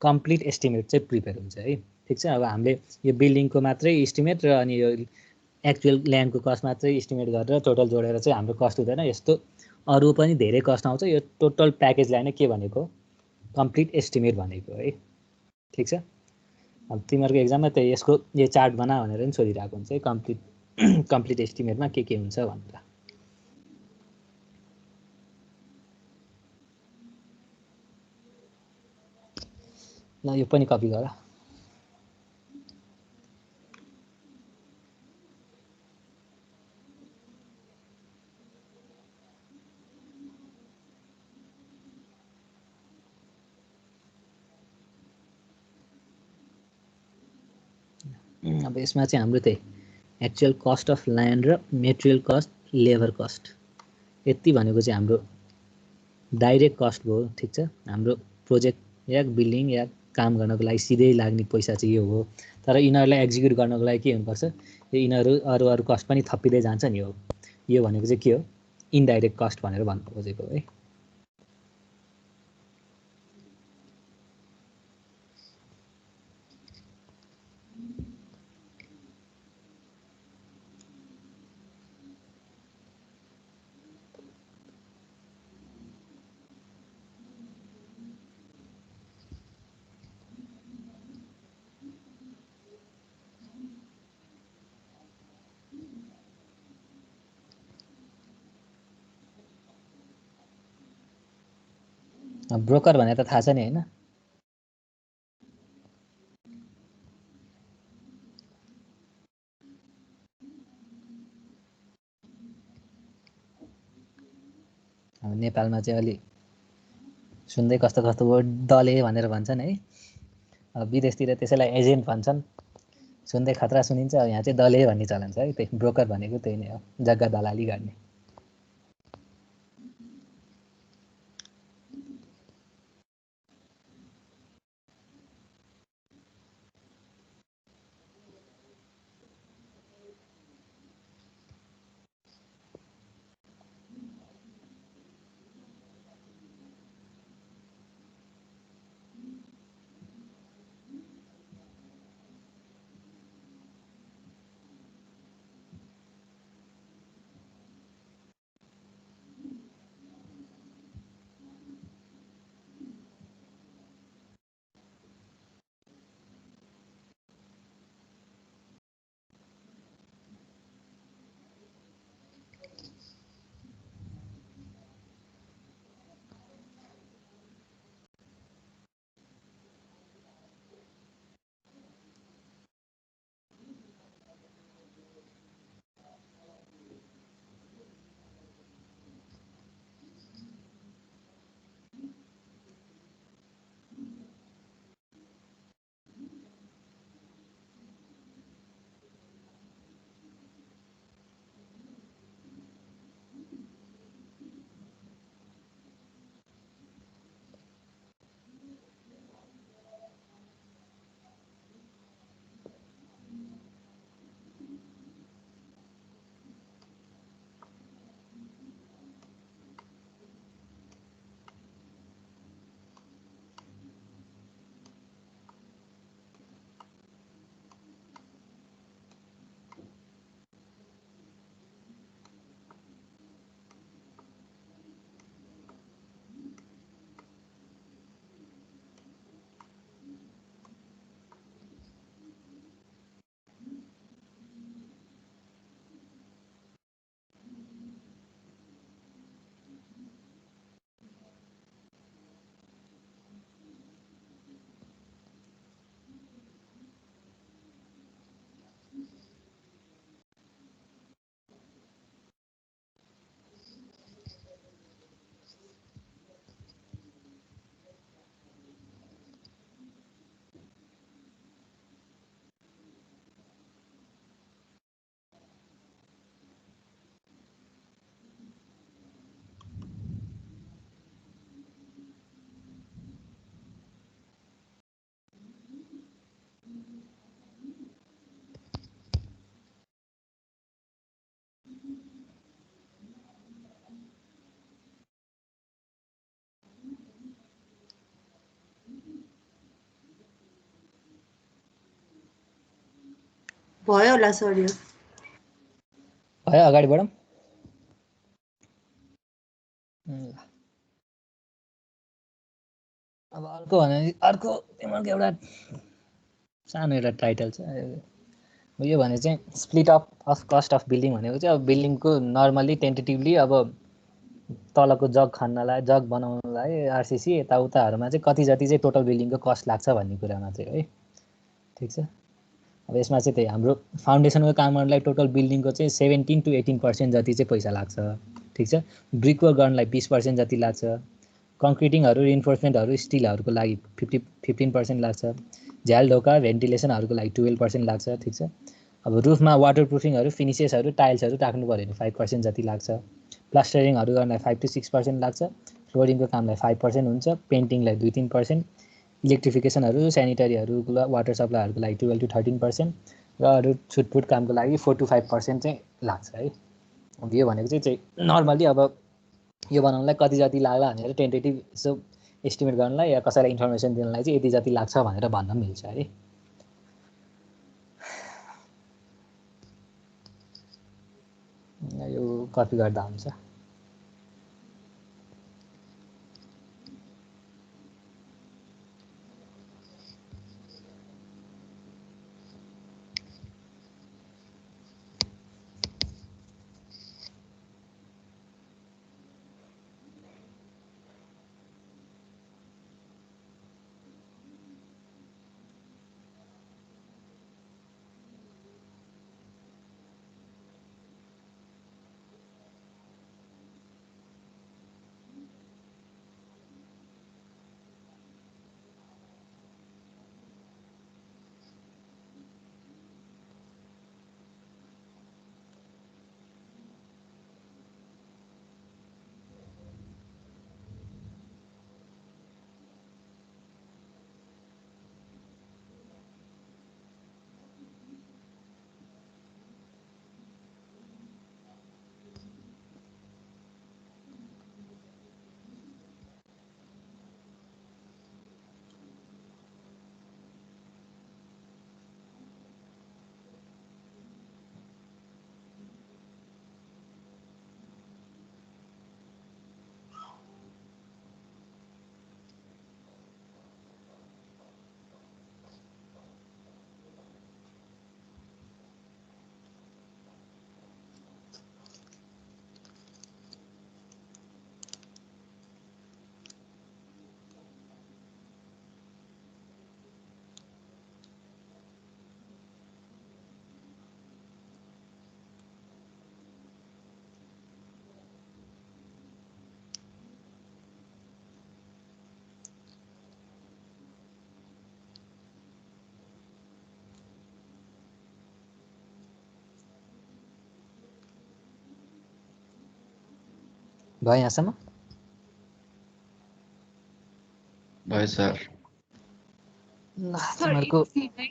कम्प्लिट एस्टिमेट चाहिँ प्रिपेयर हुन्छ है। ठिक छ, अब हामीले यो बिल्डिङको मात्रै एस्टिमेट र अनि यो एक्चुअल ल्यान्डको कस्ट मात्रै एस्टिमेट गरेर टोटल जोडेर चाहिँ हाम्रो कस्ट हुँदैन। यस्तो अरू पनि धेरै कस्ट आउँछ। यो टोटल प्याकेजलाई नै के भनेको, कम्प्लिट एस्टिमेट भनेको है। ठिक छ, अब तिमीहरूको एक्जाममा त यसको यो चार्ट बना भनेर पनि सोधिरहेको हुन्छ है, कम्प्लिट एस्टिमेटमा के हुन्छ भनेर। ल यो पनि कपी गर। अब यसमा चाहिँ हाम्रो त्यही एक्चुअल कस्ट अफ ल्यान्ड र मेटेरियल कस्ट, लेबर कस्ट, यति भनेको चाहिँ हाम्रो डाइरेक्ट कस्ट भयो। ठिक छ, हाम्रो प्रोजेक्ट या बिल्डिङ या काम गर्नको लागि सिधै लाग्ने पैसा चाहिँ यो हो। तर यिनीहरूलाई एक्जिक्युट गर्नको लागि के हुनुपर्छ, यो यिनीहरू अरू कस्ट पनि थपिँदै जान्छ नि हो। यो भनेको चाहिँ के हो, इन्डाइरेक्ट कस्ट भनेर भन्नु खोजेको है। ब्रोकर भने त थाहा छ नि होइन। अब नेपालमा चाहिँ अलि सुन्दै कस्तो वर्ड दले भनेर भन्छन् है। अब विदेशतिर त्यसैलाई एजेन्ट भन्छन्। सुन्दै खतरा सुनिन्छ। यहाँ चाहिँ दले भन्ने चलन छ है। त्यही ब्रोकर भनेको त्यही नै हो, जग्गा दलाली गर्ने। भयो होला सर यो। भयो अगाडि बढौँ। ल अब अर्को भने अर्को तिमीहरूको एउटा सानो एउटा टाइटल छ यो भने चाहिँ split of cost of building भनेको चाहिँ अब बिल्डिङको नर्मली टेन्टेटिभली अब तलको जग खन्नलाई जग बनाउनलाई आरसिसी यताउताहरूमा चाहिँ कति जति चाहिँ टोटल बिल्डिङको कस्ट लाग्छ भन्ने कुरामा चाहिँ है ठिक छ। अब यसमा चाहिँ त्यही हाम्रो फाउन्डेसनको काम गर्नलाई टोटल बिल्डिङको चाहिँ 17 to 18% जति चाहिँ पैसा लाग्छ ठिक छ। ब्रिक वर्क गर्नलाई 20% जति लाग्छ। कङ्क्रिटिङहरू रिइन्फोर्समेन्टहरू स्टिलहरूको लागि 15% लाग्छ। झ्याल ढोका भेन्टिलेसनहरूको लागि 12% लाग्छ ठिक छ। अब रुफमा वाटर प्रुफिङहरू फिनिसेसहरू टाइल्सहरू राख्नु पऱ्यो भने 5% जति लाग्छ। प्लास्टरिङहरू गर्नलाई 5 to 6% लाग्छ। फ्लोरिङको कामलाई 5% हुन्छ। पेन्टिङलाई 2-3%। इलेक्ट्रिफिकेसनहरू सेनिटरीहरू वाटर सप्लाईहरूको लागि 12 to 13% र अरू छुटपुट कामको लागि 4 to 5% चाहिँ लाग्छ है। अब यो भनेको चाहिँ नर्मली अब यो बनाउनलाई कति जति लाग्ला भनेर टेन्टेटिभ यसो एस्टिमेट गर्नलाई या कसैलाई इन्फर्मेसन दिनलाई चाहिँ यति जति लाग्छ भनेर भन्न मिल्छ है। यो कपी गर्दा हुन्छ। भयो यहाँसम्म? भयो सर। ल सर तिमीहरूको एकछिन है।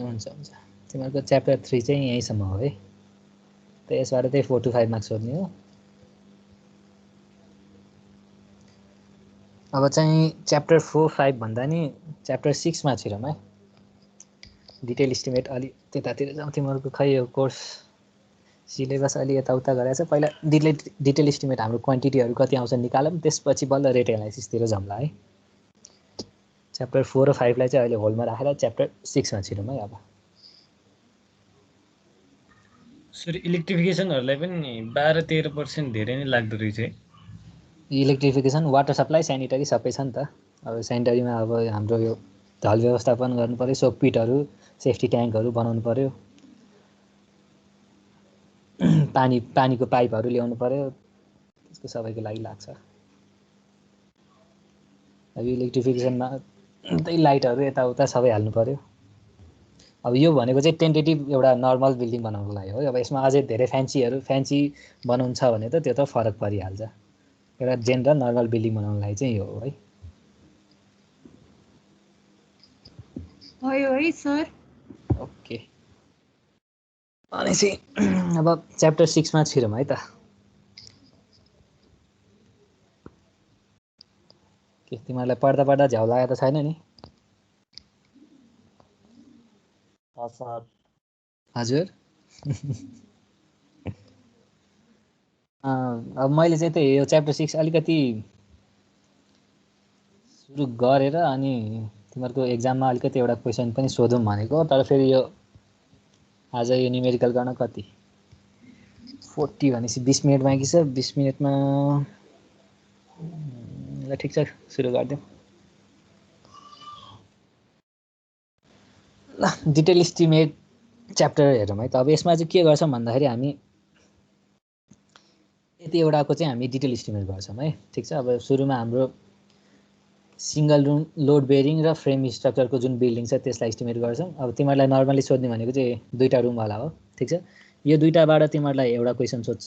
हुन्छ हुन्छ तिमीहरूको च्याप्टर 3 चाहिँ यहीँसम्म हो है। त यसबाट त्यही 4 to 5 मार्क्स सोध्ने हो। अब चाहिँ च्याप्टर 4, 5 भन्दा नि च्याप्टर 6 मा छिरौँ है। डिटेल इस्टिमेट अलि त्यतातिर जाउँ। तिमीहरूको खै यो कोर्स सिलेबस अलि यताउता गरेको छ। पहिला डिटेल इस्टिमेट हाम्रो क्वान्टिटीहरू कति आउँछ निकालौँ, त्यसपछि बल्ल रेट एनालाइसिसतिर जाउँला है। च्याप्टर 4 र 5 लाई चाहिँ अहिले होल्डमा राखेर च्याप्टर 6 मा छिरौँ है। अब सर इलेक्ट्रिफिकेसनहरूलाई पनि 12-13% धेरै नै लाग्दो रहेछ है। इलेक्ट्रिफिकेसन, वाटर सप्लाई, सेनिटरी सबै छ नि त। अब सेनिटरीमा अब हाम्रो यो ढल व्यवस्थापन गर्नु पऱ्यो, सोकपिटहरू, सेफ्टी ट्याङ्कहरू बनाउनु पऱ्यो, पानीको पाइपहरू ल्याउनु पऱ्यो, त्यसको सबैको लागि लाग्छ। अब इलेक्ट्रिफिकेसनमा त्यही लाइटहरू यताउता सबै हाल्नु पऱ्यो। अब यो भनेको चाहिँ टेन्टेटिभ एउटा नर्मल बिल्डिङ बनाउनुको लागि हो। अब यसमा अझै धेरै फ्यान्सी बनाउनु छ भने त त्यो त फरक परिहाल्छ। एउटा जेनरल नर्मल बिल्डिङ बनाउनुको लागि चाहिँ यो हो है। भयो है सर। ओके भनेपछि अब च्याप्टर 6 मा छिरौँ है त। के तिमीहरूलाई पढ्दा झ्याउ लागेको त छैन नि? सर हजुर अब मैले चाहिँ त्यही यो च्याप्टर 6 अलिकति सुरु गरेर अनि तिमीहरूको एक्जाममा अलिकति एउटा क्वेसन पनि सोधौँ भनेको तर फेरि यो आज यो न्युमेरिकल गर्न कति 40 भनेपछि 20 मिनट बाँकी छ 20 मिनटमा ल ठिक छ सुरु गरिदिउँ ल डिटेल इस्टिमेट च्याप्टर हेरौँ है त अब यसमा चाहिँ के गर्छौँ भन्दाखेरि हामी यति एउटाको चाहिँ हामी डिटेल इस्टिमेट गर्छौँ है ठिक छ अब सुरुमा हाम्रो सिंगल रुम लोड बेरिङ र फ्रेम स्ट्रक्चरको जुन बिल्डिङ छ त्यसलाई इस्टिमेट गर्छौँ अब तिमीहरूलाई नर्मली सोध्ने भनेको चाहिँ दुईटा रुमवाला हो ठिक छ यो दुईटाबाट तिमीहरूलाई एउटा क्वेसन सोध्छ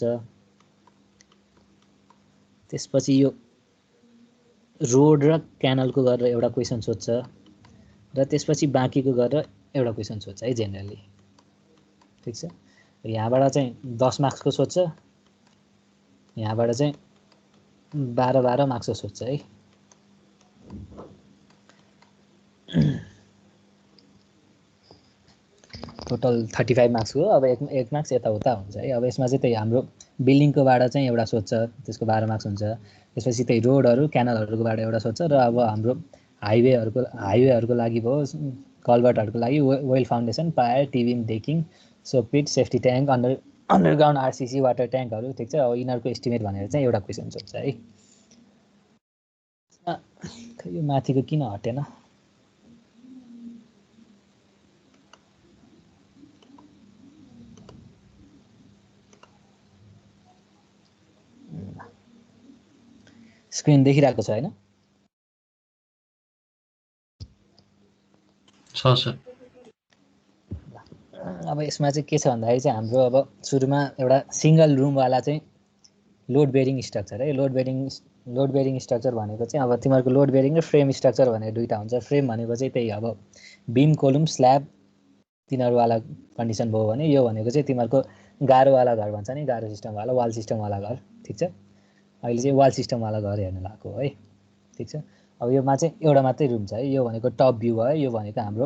त्यसपछि यो रोड र क्यानलको गरेर एउटा क्वेसन सोध्छ र त्यसपछि बाँकीको गरेर एउटा क्वेसन सोध्छ है जेनरली ठिक छ यहाँबाट चाहिँ 10 मार्क्सको सोध्छ यहाँबाट चाहिँ 12 मार्क्सको सोध्छ है टोटल 35 मार्क्सको अब एक मार्क्स यताउता हुन्छ है अब यसमा चाहिँ त्यही हाम्रो बिल्डिङकोबाट चाहिँ एउटा सोध्छ त्यसको 12 मार्क्स हुन्छ त्यसपछि त्यही रोडहरू क्यानलहरूकोबाट एउटा सोध्छ र अब हाम्रो हाइवेहरूको लागि भयो कल्भर्टहरूको लागि well foundation pier T beam decking soak pit safety tank underground RCC water ट्याङ्कहरू ठिक छ अब यिनीहरूको एस्टिमेट भनेर चाहिँ एउटा क्वेसन सोध्छ है यो माथिको किन हटेन स्क्रिन देखिरहेको छ हैन छ सर अब यसमा चाहिँ के छ भन्दाखेरि चाहिँ हाम्रो अब सुरुमा एउटा सिंगल रुमवाला चाहिँ लोड बेरिङ स्ट्रक्चर है लोड बेरिङ स्ट्रक्चर भनेको चाहिँ अब तिमीहरूको लोड बेरिङ र फ्रेम स्ट्रक्चर भनेर दुईटा हुन्छ फ्रेम भनेको चाहिँ त्यही अब बिम कोलुम स्ल्याब तिनीहरूवाला कन्डिसन भयो भने यो भनेको चाहिँ तिमीहरूको गारोवाला घर भन्छ नि गारो सिस्टमवाला वाल सिस्टमवाला घर ठिक छ अहिले चाहिँ वाल सिस्टमवाला घर हेर्न लाग्यो है ठिक छ अब योमा चाहिँ एउटा मात्रै रुम छ है यो भनेको टप भ्यू भयो यो भनेको हाम्रो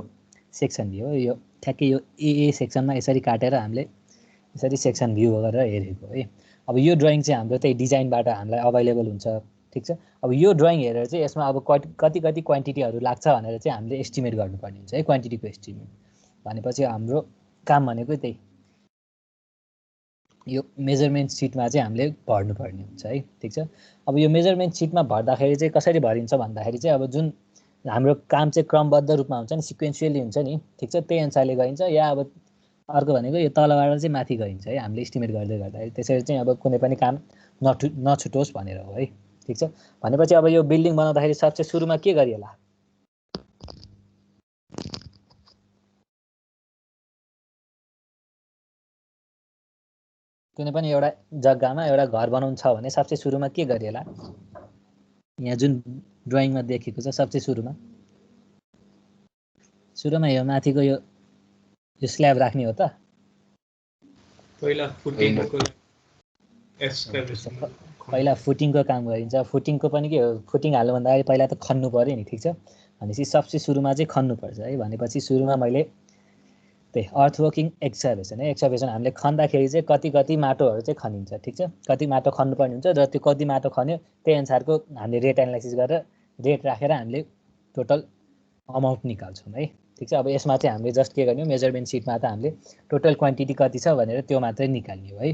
सेक्सन भ्यू हो यो ठ्याक्कै यो ए सेक्सनमा यसरी काटेर हामीले यसरी सेक्सन भ्यू गरेर हेरेको है अब यो ड्राइङ चाहिँ हाम्रो त्यही डिजाइनबाट हामीलाई अभाइलेबल हुन्छ ठिक छ अब यो ड्राइङ हेरेर चाहिँ यसमा अब कति क्वान्टिटीहरू लाग्छ भनेर चाहिँ हामीले एस्टिमेट गर्नुपर्ने हुन्छ है क्वान्टिटीको एस्टिमेट भनेपछि हाम्रो काम भनेको त्यही यो मेजरमेन्ट सिटमा चाहिँ हामीले भर्नुपर्ने हुन्छ है ठिक छ अब यो मेजरमेन्ट सिटमा भर्दाखेरि चाहिँ कसरी भरिन्छ भन्दाखेरि चाहिँ अब जुन हाम्रो काम चाहिँ क्रमबद्ध रूपमा हुन्छ नि सिक्वेन्सियली हुन्छ नि ठिक छ त्यही अनुसारले गइन्छ या अब अर्को भनेको यो तलबाट चाहिँ माथि गइन्छ है हामीले एस्टिमेट गर्दै गर्दाखेरि त्यसरी चाहिँ अब कुनै पनि काम नछुटोस् भनेर हो है ठिक छ भनेपछि अब यो बिल्डिङ बनाउँदाखेरि सबसे सुरुमा के गरिएला कुनै पनि एउटा जग्गामा एउटा घर बनाउनु छ भने सबसे सुरुमा के गरिएला यहाँ जुन ड्राइङमा देखेको छ सबसे सुरुमा यो माथिको यो स्ल्याब राख्ने हो त पहिला फुटिङको काम गरिन्छ फुटिङको पनि के हो फुटिङ हाल्नुभन्दा अगाडि पहिला त खन्नु पर्यो नि ठिक छ भनेपछि सबसे सुरुमा चाहिँ खन्नुपर्छ है भनेपछि सुरुमा मैले त्यही अर्थवर्किङ एक्सकभेसन है एक्सकभेसन हामीले खन्दाखेरि चाहिँ कति माटोहरू चाहिँ खनिन्छ ठिक छ कति माटो खन्नुपर्ने हुन्छ र त्यो कति माटो खन्यो त्यही अनुसारको हामीले रेट एनालाइसिस गरेर रेट राखेर हामीले टोटल अमाउन्ट निकाल्छौँ है ठिक छ अब यसमा चाहिँ हामीले जस्ट के गर्ने मेजरमेन्ट सिटमा त हामीले टोटल क्वान्टिटी कति छ भनेर त्यो मात्रै निकाल्ने हो है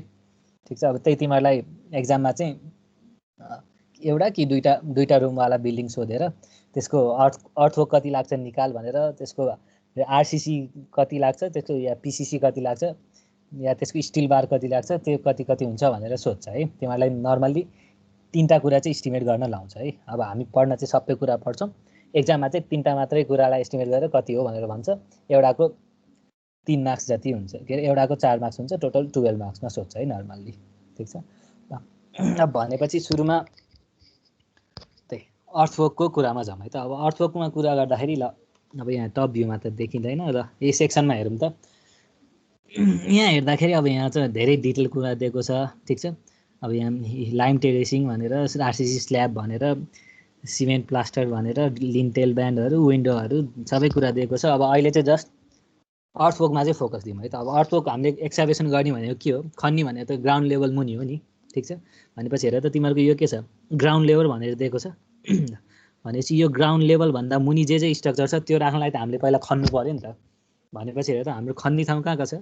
ठिक छ अब त्यही तिमीहरूलाई एक्जाममा चाहिँ एउटा कि दुईटा रुमवाला बिल्डिङ सोधेर त्यसको अर्थवर्क कति लाग्छ निकाल भनेर त्यसको आरसिसी कति लाग्छ त्यसको या पिसिसी कति लाग्छ या त्यसको स्टिल बार कति लाग्छ त्यो कति हुन्छ भनेर सोध्छ है तिमीहरूलाई नर्मल्ली 3टा कुरा चाहिँ एस्टिमेट गर्न लाउँछ है अब हामी पढ्न चाहिँ सबै कुरा पढ्छौँ एक्जाममा चाहिँ 3टा मात्रै कुरालाई एस्टिमेट गरेर कति हो भनेर भन्छ एउटाको 3 मार्क्स जति हुन्छ के अरे एउटाको 4 मार्क्स हुन्छ टोटल 12 मार्क्समा सोध्छ है नर्मल्ली ठिक छ अब भनेपछि सुरुमा त्यही अर्थवर्कको कुरामा जाउँ है त अब अर्थवर्कमा कुरा गर्दाखेरि ल अब यहाँ टप भ्यूमा त देखिँदैन र यही सेक्सनमा हेरौँ त यहाँ हेर्दाखेरि अब यहाँ चाहिँ धेरै डिटेल कुरा दिएको छ ठिक छ अब यहाँ लाइम टेरेसिङ भनेर आरसिसी स्ल्याब भनेर सिमेन्ट प्लास्टर भनेर लिन्टेल ब्यान्डहरू विन्डोहरू सबै कुरा दिएको छ अब अहिले चाहिँ जस्ट अर्थवर्कमा चाहिँ फोकस दिउँ है त। अब अर्थवर्क हामीले एक्सकाभेसन गर्ने भनेको के हो, खन्ने भनेको त ग्राउन्ड लेभल मुनि हो नि, ठिक छ। भनेपछि हेर त तिमीहरूको यो के छ, ग्राउन्ड लेभल भनेर दिएको छ। भनेपछि यो ग्राउन्ड लेभलभन्दा मुनि जे स्ट्रक्चर छ त्यो राख्नलाई त हामीले पहिला खन्नु पऱ्यो नि त। भनेपछि हेर त हाम्रो खन्ने ठाउँ कहाँ छ,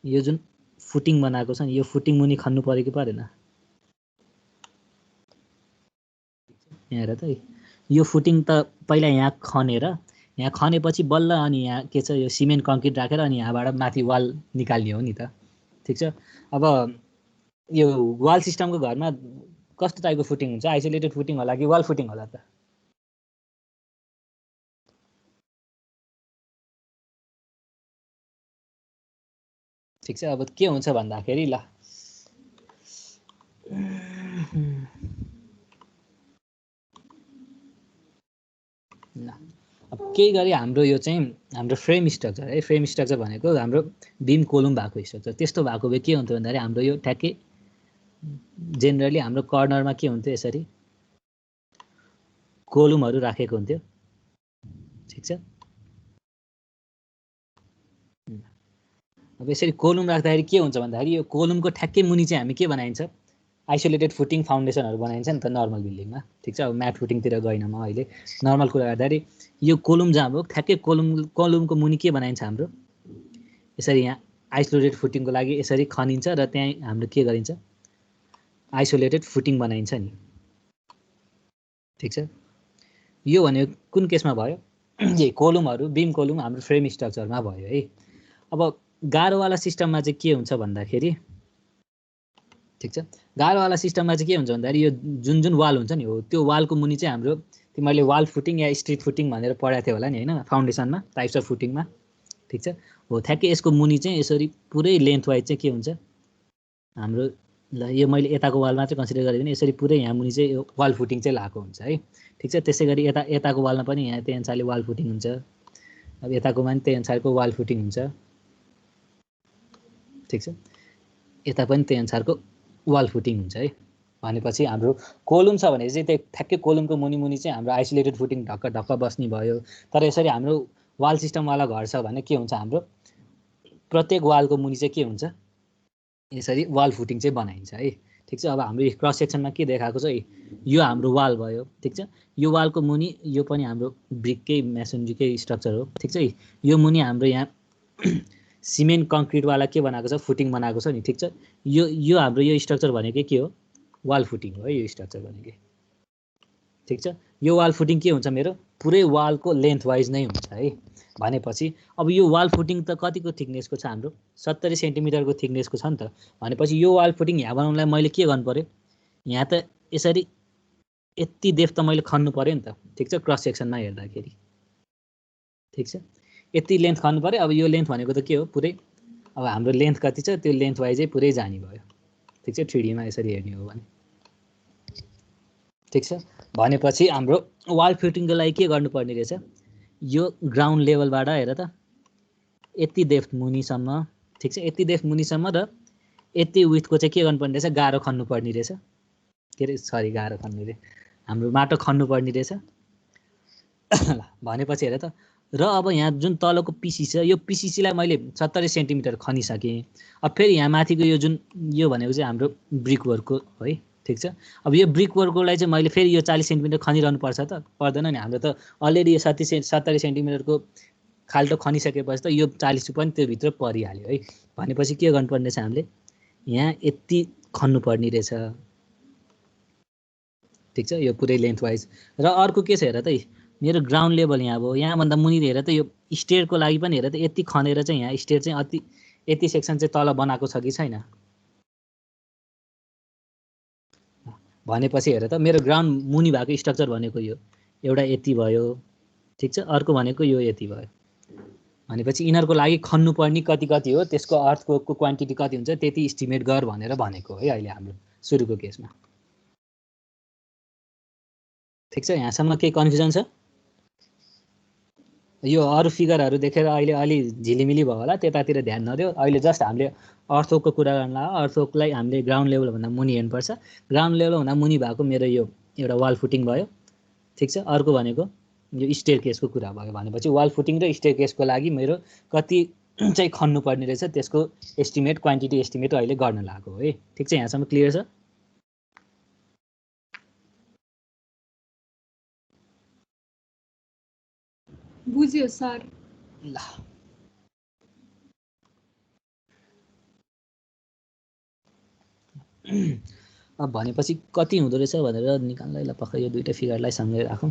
यो जुन फुटिङ बनाएको छ नि, यो फुटिङ मुनि खन्नु पऱ्यो कि परेन। यहाँ हेर त यो फुटिङ त पहिला यहाँ खनेर, यहाँ खनेपछि बल्ल अनि यहाँ के छ, यो सिमेन्ट कङ्क्रिट राखेर अनि यहाँबाट माथि वाल निकाल्ने हो नि त, ठिक छ। अब यो वाल सिस्टमको घरमा कस्तो टाइपको फुटिङ हुन्छ, आइसोलेटेड फुटिङ होला कि वाल फुटिङ होला त? ठिक छ। अब के हुन्छ भन्दाखेरि ल अब केही गरी हाम्रो यो चाहिँ हाम्रो फ्रेम स्ट्रक्चर है, फ्रेम स्ट्रक्चर भनेको हाम्रो बिम कोलुम भएको स्ट्रक्चर। त्यस्तो भएको भए के हुन्थ्यो भन्दाखेरि हाम्रो यो ठ्याक्कै जेनरली हाम्रो कर्नरमा के हुन्थ्यो, यसरी कोलुमहरू राखेको हुन्थ्यो, ठिक छ। अब यसरी कोलुम राख्दाखेरि के हुन्छ भन्दाखेरि यो कोलुमको ठ्याक्कै मुनि चाहिँ हामी के बनाइन्छ, आइसोलेटेड फुटिङ फाउन्डेसनहरू बनाइन्छ नि त नर्मल बिल्डिङमा, ठिक छ। अब म्याट फुटिङतिर गएन म अहिले, नर्मल कुरा गर्दाखेरि यो कोलुम जहाँ हो ठ्याक्कै कोलुमको मुनि के बनाइन्छ हाम्रो, यसरी यहाँ आइसोलेटेड फुटिङको लागि यसरी खनिन्छ र त्यहाँ हाम्रो के गरिन्छ, आइसोलेटेड फुटिङ बनाइन्छ नि, ठिक छ। यो भनेको कुन केसमा भयो, यही कोलुमहरू बिम कोलुम हाम्रो फ्रेम स्ट्रक्चरमा भयो है। अब गाह्रोवाला सिस्टममा चाहिँ के हुन्छ भन्दाखेरि, ठिक छ, गाह्रोवाला सिस्टममा चाहिँ के हुन्छ भन्दाखेरि यो जुन जुन वाल हुन्छ नि हो, त्यो वालको मुनि चाहिँ हाम्रो तिमीहरूले वाल फुटिङ या स्ट्रिट फुटिङ भनेर पढाएको थियो होला नि होइन, फाउन्डेसनमा टाइप्स अफ फुटिङमा, ठिक छ। हो ठ्याक्कै यसको मुनि चाहिँ यसरी पुरै लेन्थ वाइज चाहिँ के हुन्छ हाम्रो, ल यो मैले यताको वालमा चाहिँ कन्सिडर गरेँ भने यसरी पुरै यहाँ मुनि चाहिँ यो वाल फुटिङ चाहिँ लगाएको हुन्छ है, ठिक छ। त्यसै गरी यताको वालमा पनि यहाँ त्यही अनुसारले वाल फुटिङ हुन्छ, अब यताकोमा पनि त्यही अनुसारको वाल फुटिङ हुन्छ, ठिक छ। यता पनि त्यही अनुसारको वाल फुटिङ हुन्छ है। भनेपछि हाम्रो कोलुम छ भने चाहिँ त्यो ठ्याक्कै कोलुमको मुनि मुनि चाहिँ हाम्रो आइसोलेटेड फुटिङ ढक्क ढक्क बस्ने भयो। तर यसरी हाम्रो वाल सिस्टमवाला घर छ भने के हुन्छ, हाम्रो प्रत्येक वालको मुनि चाहिँ के हुन्छ, यसरी वाल फुटिङ चाहिँ बनाइन्छ है, ठिक छ। अब हाम्रो क्रस सेक्सनमा के देखाएको छ, यो हाम्रो वाल भयो, ठिक छ। यो वालको मुनि यो पनि हाम्रो ब्रिककै मेसनरीकै स्ट्रक्चर हो, ठिक छ। यो मुनि हाम्रो यहाँ सिमेन्ट कङ्क्रिटवाला के बनाएको छ, फुटिङ बनाएको छ नि, ठिक छ। यो हाम्रो यो स्ट्रक्चर भनेकै के हो, वाल फुटिङ हो है, यो स्ट्रक्चर भनेकै, ठिक छ। यो वाल फुटिङ के हुन्छ, मेरो पुरै वालको लेन्थ वाइज नै हुन्छ है। भनेपछि अब यो वाल फुटिङ त कतिको थिकनेसको छ, हाम्रो 70 सेन्टिमिटरको थिकनेसको छ नि त। भनेपछि यो वाल फुटिङ यहाँ बनाउनलाई मैले के गर्नु पऱ्यो, यहाँ त यसरी यति डेप्थ त मैले खन्नु पऱ्यो नि त, ठिक छ, क्रस सेक्सनमा हेर्दाखेरि, ठिक छ। यति लेन्थ खन्नु पऱ्यो। अब यो लेन्थ भनेको त के हो, पुरै अब हाम्रो लेन्थ कति छ त्यो लेन्थ वाइजै पुरै जाने भयो, ठिक छ। 3Dमा यसरी हेर्ने हो भने, ठिक छ। भनेपछि हाम्रो वाल फिटिङको लागि के गर्नुपर्ने रहेछ, यो ग्राउन्ड लेभलबाट हेर त यति डेप्थ मुनिसम्म, ठिक छ, यति डेप्थ मुनिसम्म र यति विथको चाहिँ के गर्नुपर्ने रहेछ, गाह्रो खन्नुपर्ने रहेछ, के अरे सरी गाह्रो खन्ने रे, हाम्रो माटो खन्नुपर्ने रहेछ। ल भनेपछि हेर त, र अब यहाँ जुन तलको पिसी छ, यो पिसिसीलाई मैले 70 सेन्टिमिटर खनिसकेँ। अब फेरि यहाँ माथिको यो जुन यो भनेको चाहिँ हाम्रो ब्रिक वर्कको है, ठिक छ। अब यो ब्रिक वर्ककोलाई चाहिँ मैले फेरि यो 40 सेन्टिमिटर खनिरहनु पर्छ त, पर्दैन नि, हाम्रो त अलरेडी यो 70 सेन्टिमिटरको खाल्टो खनिसकेपछि त यो 40 पनि त्योभित्र परिहाल्यो है। भनेपछि के गर्नुपर्ने छ, हामीले यहाँ यति खन्नुपर्ने रहेछ, ठिक छ, यो पुरै लेन्थ वाइज। र अर्को के छ हेर त, मेरो ग्राउन्ड लेभल यहाँ भयो, यहाँभन्दा मुनि हेर त यो स्टेयरको लागि पनि हेर त यति खनेर चाहिँ यहाँ स्टेयर चाहिँ यति सेक्सन चाहिँ तल बनाएको छ कि छैन। भनेपछि हेर त मेरो ग्राउन्ड मुनि भएको स्ट्रक्चर भनेको यो एउटा यति भयो, ठिक छ, अर्को भनेको यो यति भयो। भनेपछि यिनीहरूको लागि खन्नुपर्ने कति कति हो, त्यसको अर्थको क्वान्टिटी कति हुन्छ त्यति इस्टिमेट गर भनेर भनेको है अहिले हाम्रो सुरुको केसमा, ठिक छ। यहाँसम्म केही कन्फ्युजन छ? यो अरू फिगरहरू देखेर अहिले अलि झिलिमिली भयो होला, त्यतातिर ध्यान नदियो। अहिले जस्ट हामीले अर्थोकको कुरा गर्न लाग्यो। अर्थोकलाई हामीले ग्राउन्ड लेभलभन्दा मुनि हेर्नुपर्छ। ग्राउन्ड लेभलभन्दा मुनि भएको मेरो यो एउटा वाल फुटिङ भयो, ठिक छ। अर्को भनेको यो स्टेयर केसको कुरा भयो भनेपछि वाल फुटिङ र स्टेयर केसको लागि मेरो कति चाहिँ खन्नु पर्ने रहेछ त्यसको एस्टिमेट क्वान्टिटी एस्टिमेट अहिले गर्न लागेको है। ठिक छ, यहाँसम्म क्लियर छ? बुझ्यो सर। ल अब भनेपछि कति हुँदो रहेछ भनेर निकाल्दै ल पक्कै यो दुईटा फिगरलाई सँगै राखौँ।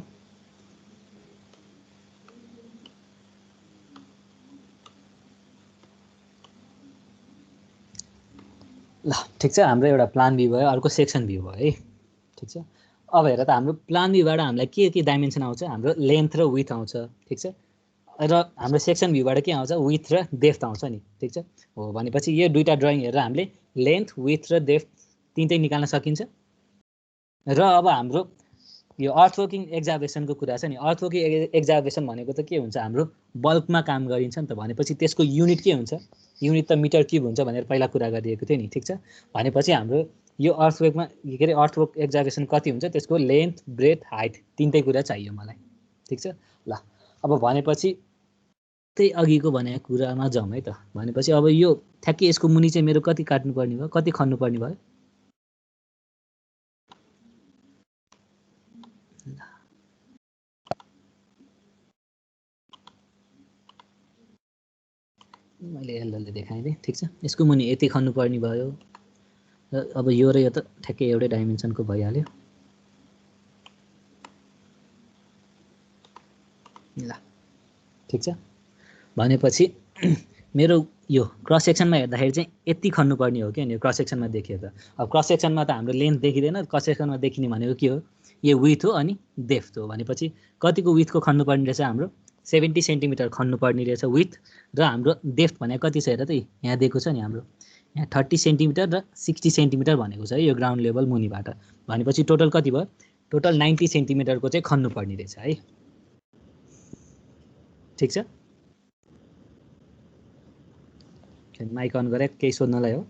ल ठिक छ, हाम्रो एउटा प्लान भ्यू भयो, अर्को सेक्सन भ्यू भयो है। ठिक छ, अब हेर त हाम्रो प्लान भ्यूबाट हामीलाई के डाइमेन्सन आउँछ, हाम्रो लेन्थ र विथ आउँछ। ठिक छ, र हाम्रो सेक्सन भ्यूबाट के आउँछ, विथ र डेप्थ आउँछ नि। ठिक छ, हो भनेपछि यो दुईटा ड्रइङ हेरेर हामीले लेन्थ विथ र डेप्थ तिनटै निकाल्न सकिन्छ। र अब हाम्रो यो अर्थवर्किङ एक्जाभेसनको कुरा छ नि, अर्थवर्किङ एक्जाभेसन भनेको त के हुन्छ, हाम्रो बल्कमा काम गरिन्छ नि त, भनेपछि त्यसको युनिट के हुन्छ, युनिट त मिटर क्युब हुन्छ भनेर पहिला कुरा गरिएको थियो नि। ठिक छ, भनेपछि हाम्रो यो अर्थवर्कमा के अरे अर्थवर्क एक्जाभेसन कति हुन्छ, त्यसको लेन्थ ब्रेथ हाइट तिनटै कुरा चाहियो मलाई। ठिक छ, ल अब भनेपछि त्यही अघिको भनेको कुरामा जाउँ है त। भनेपछि अब यो ठ्याक्कै यसको मुनि चाहिँ मेरो कति काट्नुपर्ने भयो, कति खन्नुपर्ने भयो? मैले यसले देखाइदिएँ। ठिक छ, यसको मुनि यति खन्नुपर्ने भयो। र अब यो र यो त ठ्याक्कै एउटै डाइमेन्सनको भइहाल्यो। ल ठिक छ, भनेपछि मेरो यो क्रस सेक्सनमा हेर्दाखेरि चाहिँ यति खन्नुपर्ने हो कि अनि क्रस सेक्सनमा देखियो त। अब क्रस सेक्सनमा त हाम्रो लेन्थ देखिँदैन, क्रस सेक्सनमा देखिने भनेको के हो, यो विथ हो अनि डेप्थ हो। भनेपछि कतिको विथको खन्नुपर्ने रहेछ, हाम्रो 70 सेन्टिमिटर खन्नुपर्ने रहेछ विथ, र हाम्रो डेप्थ भनेको कति छ हेर त, यहाँ दिएको छ नि हाम्रो यहाँ 30 सेन्टिमिटर र 60 सेन्टिमिटर भनेको छ है यो ग्राउन्ड लेभल मुनिबाट। भनेपछि टोटल कति भयो, टोटल 90 सेन्टिमिटरको चाहिँ खन्नुपर्ने रहेछ है। ठिक छ, माइक अन गरे केही सोध्नलाई हो?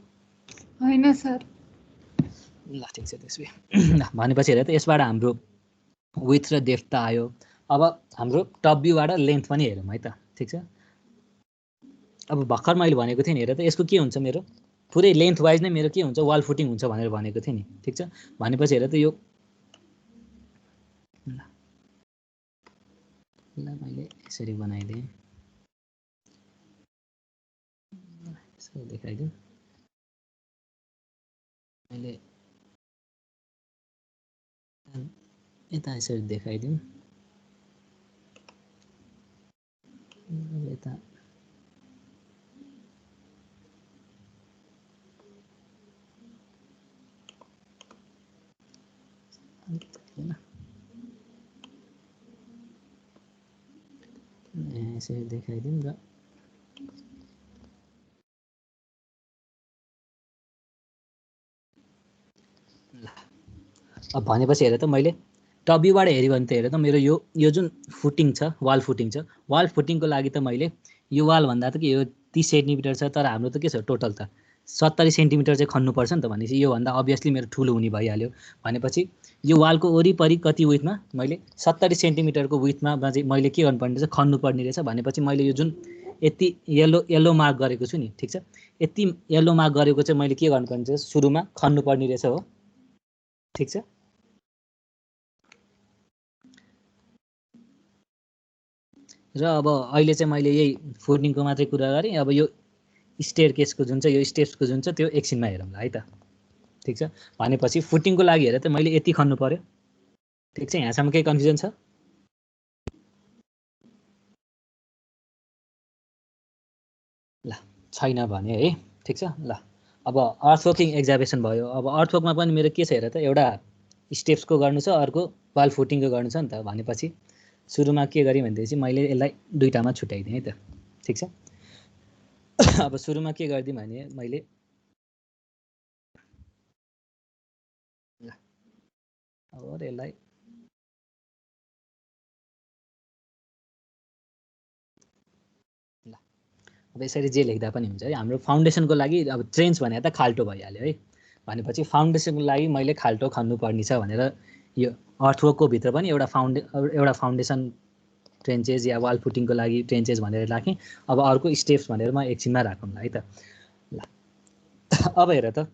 होइन सर। ल ठिक छ, त्यसो भए भनेपछि हेर त यसबाट हाम्रो विथ र डेप्थ त आयो। अब हाम्रो टप भ्यूबाट लेन्थ पनि हेरौँ है त। ठिक छ, अब भर्खर मैले भनेको थिएँ नि, हेर त यसको के हुन्छ, मेरो पुरै लेन्थ वाइज नै मेरो के हुन्छ, वाल फुटिङ हुन्छ भनेर भनेको थिएँ नि। ठिक छ, भनेपछि हेर त यो ल मैले यसरी बनाइदिएँ, यसरी देखाइदिउँ। मैले यता यसरी देखाइदिउँ, यता यसरी देखाइदिउँ। र अब भनेपछि हेर त मैले टप भ्यूबाट हेऱ्यो भने त हेर त मेरो यो जुन फुटिङ छ, वाल फुटिङ छ, वाल फुटिङको लागि त मैले यो वाल भन्दा त के यो 30 सेन्टिमिटर छ, तर हाम्रो त के छ टोटल त 70 सेन्टिमिटर चाहिँ खन्नुपर्छ नि त। भनेपछि योभन्दा अभियसली मेरो ठुलो हुने भइहाल्यो। भनेपछि यो वालको वरिपरि कति विथमा, मैले 70 सेन्टिमिटरको विथमा चाहिँ मैले के गर्नुपर्ने रहेछ, खन्नुपर्ने रहेछ। भनेपछि मैले यो जुन यति येलो मार्क गरेको छु नि, ठिक छ, यति येलो मार्क गरेको चाहिँ मैले के गर्नुपर्ने रहेछ, सुरुमा खन्नुपर्ने रहेछ हो। ठिक छ, र अब अहिले चाहिँ मैले यही फुटिङको मात्रै कुरा गरेँ। अब यो स्टेयर केसको जुन चाहिँ यो स्टेप्सको जुन छ त्यो एकछिनमा हेरौँ है त। ठिक छ, भनेपछि फुटिङको लागि हेर त मैले यति खन्नु पर्यो। ठिक छ, यहाँसम्म केही कन्फ्युजन छ? ल छैन भने है। ठिक छ, ल अब अर्थवर्किङ एक्जाभेसन भयो। अब अर्थवर्कमा पनि मेरो के छ हेर त, एउटा स्टेप्सको गर्नु छ, अर्को वाल फुटिङको गर्नु छ नि त। भनेपछि सुरुमा के गरेँ भनेदेखि मैले यसलाई दुईटामा छुट्याइदिएँ है त। ठिक छ, अब सुरुमा के गरिदिएँ भने मैले ल अब यसलाई ल अब यसरी जे लेख्दा पनि हुन्छ है। हाम्रो फाउन्डेसनको लागि अब ट्रेन्च भने त खाल्टो भइहाल्यो है। भनेपछि फाउन्डेसनको लागि मैले खाल्टो खन्नुपर्ने छ भनेर यो अर्थवर्कको भित्र पनि एउटा फाउन्डेसन ट्रेन्चेस या वाल फुटिङको लागि ट्रेन्चेस भनेर राखेँ। अब अर्को स्टेप्स भनेर म एकछिनमा राखौँला है त। ल अब हेर त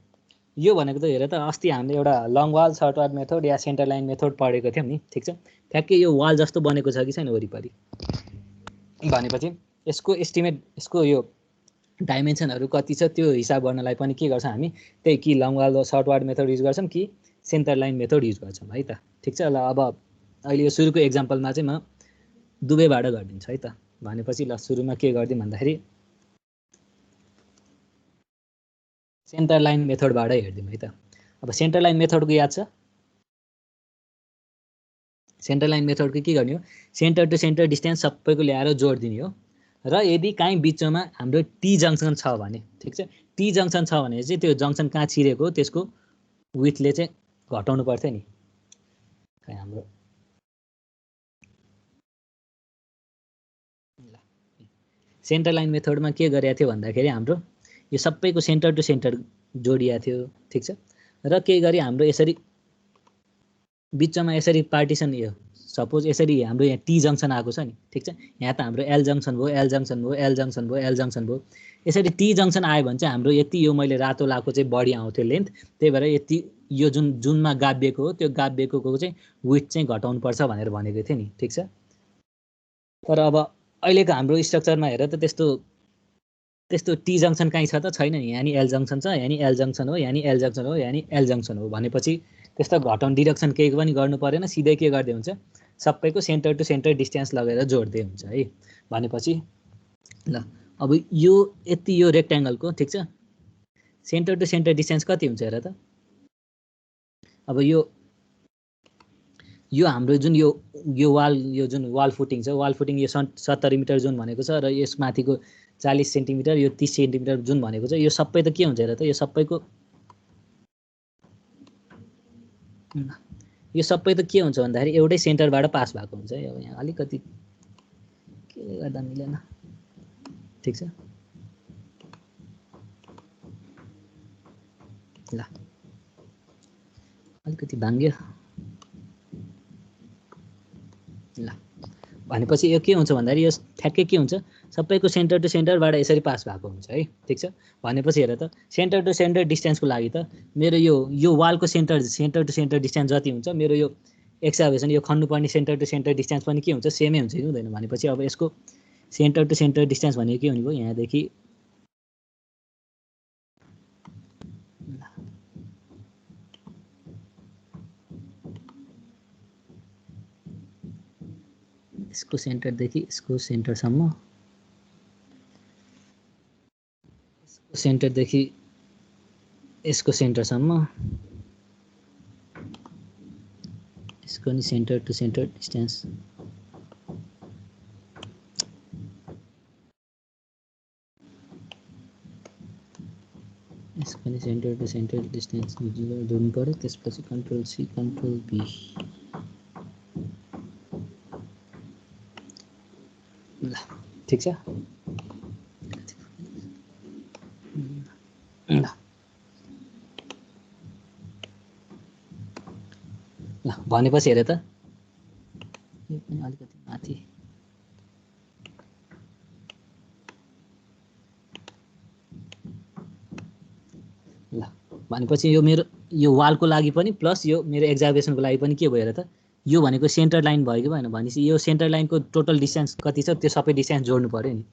यो भनेको त हेर त अस्ति हामीले एउटा long wall short wall method या सेन्टर लाइन मेथड पढेको थियौँ नि, ठिक छ। ठ्याक्कै यो वाल जस्तो बनेको छ कि छैन वरिपरि भनेपछि यसको एस्टिमेट, यसको यो डाइमेन्सनहरू कति छ त्यो हिसाब गर्नलाई पनि के गर्छौँ हामी, त्यही कि long wall short wall method use गर्छौँ कि सेन्टर लाइन मेथड युज गर्छौँ है त, ठिक छ। ल अब अहिले यो सुरुको एक्जाम्पलमा चाहिँ म दुवैबाट गरिदिन्छु है त। भनेपछि ल सुरुमा के गरिदिउँ भन्दाखेरि सेन्टर लाइन मेथडबाट हेरिदिउँ है त। अब सेन्टर लाइन मेथडको याद छ? सेन्टर लाइन मेथडको के गर्ने हो, सेन्टर टु सेन्टर डिस्टेन्स सबैको ल्याएर जोडिदिने हो। र यदि काहीँ बिचमा हाम्रो टी जङ्सन छ भने, ठिक छ, टी जङ्सन छ भने चाहिँ त्यो जङ्सन कहाँ छिरेको त्यसको विथले चाहिँ घटाउनु पर्थ्यो नि। हाम्रो सेन्टर लाइन मेथडमा के गरेको थियो भन्दाखेरि हाम्रो यो सबैको सेन्टर टु सेन्टर जोडिएको थियो, ठिक छ। र केही गरी हाम्रो यसरी बिचमा यसरी पार्टिसन, यो सपोज यसरी हाम्रो यहाँ टी जङ्सन आएको छ नि, ठिक छ। यहाँ त हाम्रो एल जङ्सन भयो, एल जङ्सन भयो, एल जङ्सन भयो, एल जङ्सन भयो। यसरी टी जङ्सन आयो भने चाहिँ हाम्रो यति यो मैले रातो लाएको चाहिँ बढी आउँथ्यो लेन्थ, त्यही भएर यति यो जुनमा गाभिएको हो त्यो गाभिएकोको चाहिँ विथ चाहिँ घटाउनु पर्छ भनेर भनेको थियो नि, ठिक छ। तर अब अहिलेको हाम्रो स्ट्रक्चरमा हेर त त्यस्तो टी जङ्सन कहीँ छ त छैन नि। यहाँ नि एल जङ्सन छ, यहाँ नि एल जङ्सन हो, यहाँ नि एल जङ्सन हो, यहाँ नि एल जङ्सन हो। भनेपछि त्यस्तो घटाउन डिडक्सन केही पनि गर्नु परेन, सिधै के गर्दै हुन्छ, सबैको सेन्टर टु सेन्टर डिस्टेन्स लगेर जोड्दै हुन्छ है। भनेपछि ल अब यो यति यो रेक्ट्याङ्गलको, ठिक छ, सेन्टर टु सेन्टर डिस्टेन्स कति हुन्छ हेर त। अब यो हाम्रो जुन यो वाल, यो जुन वाल फुटिङ छ, वाल फुटिङ यो 70 मिटर जुन भनेको छ र यसमाथिको 40 सेन्टिमिटर, यो 30 सेन्टिमिटर जुन भनेको छ, यो सबै त के हुन्छ हेर त, यो सबै त के हुन्छ भन्दाखेरि एउटै सेन्टरबाट पास भएको हुन्छ है। अब यहाँ अलिकति के गर्दा मिलेन, ठिक छ। ल अलिकति भाङ्ग्यो। ल भनेपछि यो के हुन्छ भन्दाखेरि यो ठ्याक्कै के हुन्छ, सबैको सेन्टर टु सेन्टरबाट यसरी पास भएको हुन्छ है, ठिक छ। भनेपछि हेर त सेन्टर टु सेन्टर डिस्टेन्सको लागि त मेरो यो वालको सेन्टर टु सेन्टर डिस्टेन्स जति हुन्छ, मेरो यो एक्साभेसन यो खन्नुपर्ने सेन्टर टु सेन्टर डिस्टेन्स पनि के हुन्छ, सेमै हुन्छ कि हुँदैन। भनेपछि अब यसको सेन्टर टु सेन्टर डिस्टेन्स भनेको के हुने भयो, यहाँदेखि यसको सेन्टरदेखि यसको सेन्टरसम्म, यसको सेन्टरदेखि यसको सेन्टरसम्म, यसको नि सेन्टर टु सेन्टर डिस्टेन्स, यसको नि सेन्टर टु सेन्टर डिस्टेन्स जोड्नु पर्यो। त्यसपछि कन्ट्रोल सी कन्ट्रोल बी। ल ठिक छ। ल भनेपछि हेर त यो पनि अलिकति माथि, ल भनेपछि यो मेरो यो वालको लागि पनि प्लस यो मेरो एक्जाभेसनको लागि पनि के भयो र त, यो भनेको सेन्टर लाइन भयो कि भएन। भनेपछि यो सेन्टर लाइनको टोटल डिस्टेन्स कति छ त्यो सबै डिस्टेन्स जोड्नु पर्यो नि।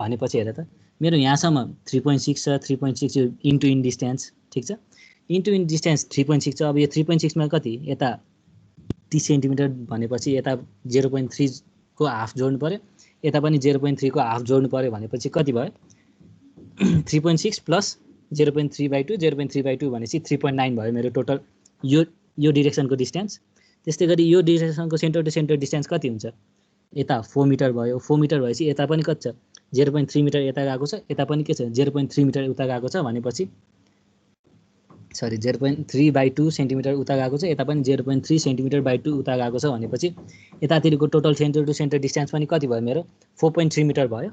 भनेपछि हेर त मेरो यहाँसम्म 3.6 छ, 3.6 यो इन्टु इन डिस्टेन्स, ठिक छ, इन्टु इन डिस्टेन्स 3.6 छ। अब यो 3.6 मा कति, यता 30 सेन्टिमिटर भनेपछि यता 0.3 को हाफ जोड्नु पर्यो, यता पनि 0.3 को हाफ जोड्नु पर्यो। भनेपछि कति भयो 3.6 प्लस 0.3/2, 0.3/2 भनेपछि 3.9 भयो मेरो टोटल यो डिरेक्सनको डिस्टेन्स। त्यस्तै गरी यो डिरेक्सनको सेन्टर टु सेन्टर डिस्टेन्स कति हुन्छ, यता 4 मिटर भयो। 4 मिटर भएपछि यता पनि कति छ, 0.3 मिटर यता गएको छ, यता पनि के छ 0.3 मिटर उता गएको छ। भनेपछि सरी 0.3/2 सेन्टिमिटर उता गएको छ, यता पनि 0.3 सेन्टिमिटर/2 उता गएको छ। भनेपछि यतातिरको total centre to centre distance पनि कति भयो मेरो 4.3 मिटर भयो,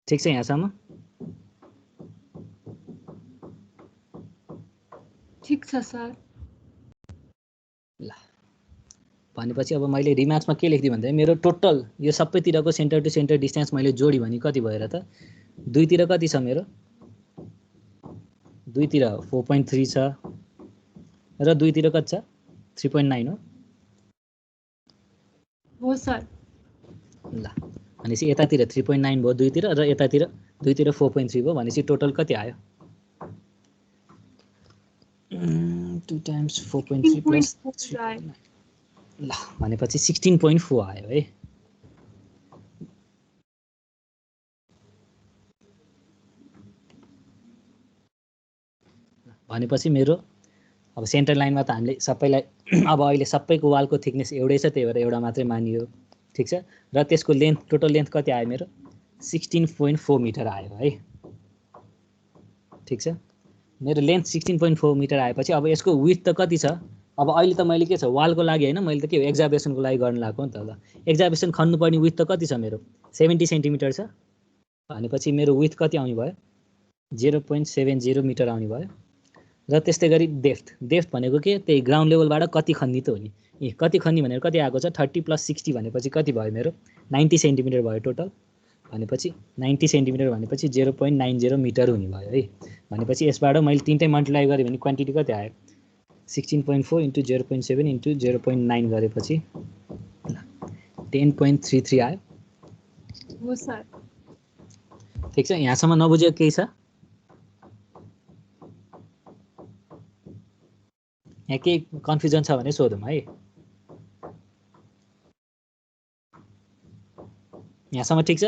ठिक छ यहाँसम्म। ठीक छ सर। ल भनेपछि अब मैले रिमार्क्समा के लेख्दिएँ भन्दा मेरो टोटल यो सबैतिरको सेन्टर टु सेन्टर डिस्टेन्स मैले जोडी भने कति भयो र त दुईतिर कति छ मेरो दुईतिर 4.3 छ र दुईतिर कति छ 3.9 हो सर ल भनेपछि यतातिर 3.9 भयो दुईतिर र यतातिर दुईतिर 4.3 भयो भनेपछि टोटल कति आयो 2 times 4.3 plus 3.9 ल भनेपछि 16.4 आयो है भनेपछि मेरो अब सेन्टर लाइनमा त हामीले सबैलाई अब अहिले सबैको वालको थिकनेस एउटै छ त्यही भएर एउटा मात्रै मानियो ठीक छ र त्यसको लेन्थ टोटल लेन्थ कति आयो मेरो 16.4 मिटर आयो है ठीक छ मेरो लेन्थ 16.4 मिटर आएपछि अब यसको विड्थ त कति छ अब अहिले त मैले के छ वालको लागि हैन मैले त के एक्जाबेसनको लागि गर्न लाग्यो नि त ल एक्जाबेसन खन्नुपर्ने विड्थ त कति छ मेरो 70 सेन्टिमिटर छ भनेपछि मेरो विड्थ कति आउने भयो 0.70 मिटर आउने भयो र त्यस्तै गरी डेप्थ भनेको के त्यही ग्राउन्ड लेभलबाट कति खन्नी त हो नि ए कति खन्नी भनेर कति आएको छ 30 + 60 भनेपछि कति भयो मेरो 90 सेन्टिमिटर भयो टोटल भनेपछि 90 सेन्टिमिटर भनेपछि 0.90 मिटर हुने भयो है भनेपछि यसबाट मैले तीनटै मल्टिप्लाई गरे भने क्वान्टिटी कति आयो 16.4 * 0.7 * 0.9 गरेपछि 10.33 आयो हो सर ठीक छ यहाँसम्म नबुझेको केही छ यहाँ केही कन्फ्युजन छ भने सोधौँ है यहाँसम्म ठिक छ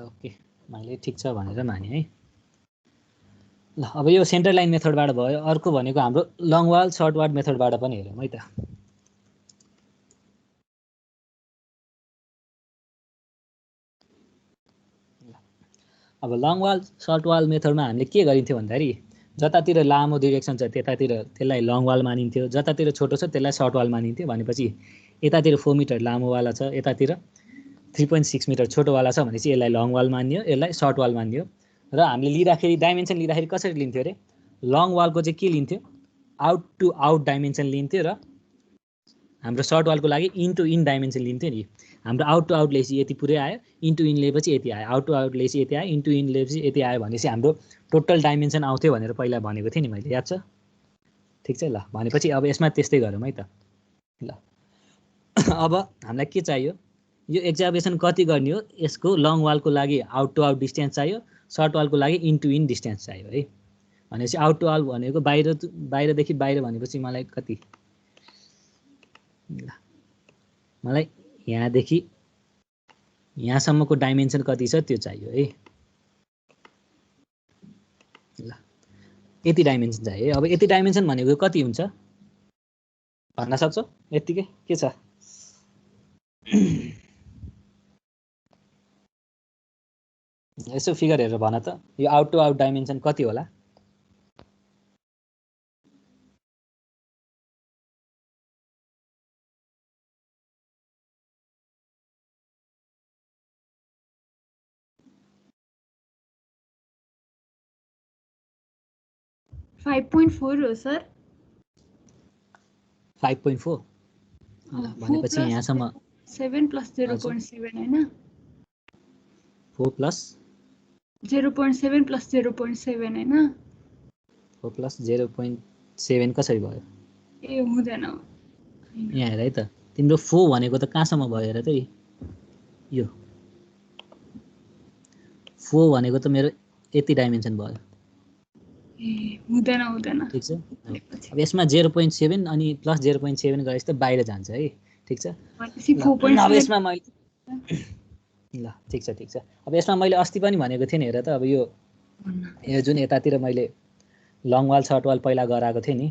ओके मैले ठिक छ भनेर माने है ल अब यो सेन्टर लाइन मेथडबाट भयो अर्को भनेको हाम्रो लङ वाल सर्ट वाल मेथडबाट पनि हेरौँ है त अब लङ वाल सर्ट वाल मेथडमा हामीले के गरिन्थ्यो भन्दाखेरि जतातिर लामो डिरेक्सन छ त्यतातिर त्यसलाई लङ वाल मानिन्थ्यो जतातिर छोटो छ त्यसलाई सर्ट वाल मानिन्थ्यो भनेपछि यतातिर 4 मिटर लामोवाला छ यतातिर 3.6 मिटर छोटोवाला छ भनेपछि यसलाई लङ वाल मानियो यसलाई सर्ट वाल मानियो र हामीले लिँदाखेरि डाइमेन्सन लिँदाखेरि कसरी लिन्थ्यो अरे लङ वालको चाहिँ के लिन्थ्यो आउट टु आउट डाइमेन्सन लिन्थ्यो र हाम्रो सर्ट वालको लागि इन टु इन डाइमेन्सन लिन्थ्यो नि हाम्रो आउट टु आउट लेपछि यति पुरै आयो इन टु इन लिएपछि यति आयो आउट टु आउट लेपछि यति आयो इन टु इन लिएपछि यति आयो भनेपछि हाम्रो टोटल डाइमेन्सन आउँथ्यो भनेर पहिला भनेको थिएँ नि मैले याद छ ठिक छ ल भनेपछि अब यसमा त्यस्तै गरौँ है त ल अब हामीलाई के चाहियो यो एक्जाबेसन कति गर्ने हो यसको लङ वालको लागि आउट टु आउट डिस्टेन्स चाहियो सर्ट वालको लागि इन टु इन डिस्टेन्स चाहियो है भनेपछि आउट टु आउट भनेको बाहिरदेखि बाहिर भनेपछि मलाई कति ल मलाई यहाँदेखि यहाँसम्मको डाइमेन्सन कति छ त्यो चाहियो है ल यति डाइमेन्सन चाहियो अब यति डाइमेन्सन भनेको कति हुन्छ भन्न सक्छौ यतिकै के छ यसो फिगर हेरेर भन त यो आउट टु आउट डाइमेन्सन कति होला हो सर 5.4 भनेपछि यहाँसम्म 7 + 0.7 हैन 4 + 0.7 + 0.7 हैन 4 + 0.7 कसरी भयो ए हुँदैन यहाँ हेर है त तिम्रो 4 भनेको त कहाँसम्म भयो हेर त यो 4 भनेको त मेरो यति डाइमेन्सन भयो हुँदैन ठीक छ अब यसमा 0.7 अनि प्लस 0.7 गरेपछि त बाहिर जान्छ है ठीक छ अब यसमा मैले ल ठिक छ अब यसमा मैले अस्ति पनि भनेको थिएँ नि हेर त अब यो जुन यतातिर मैले लङ वाल सर्ट वाल पहिला गराएको थिएँ नि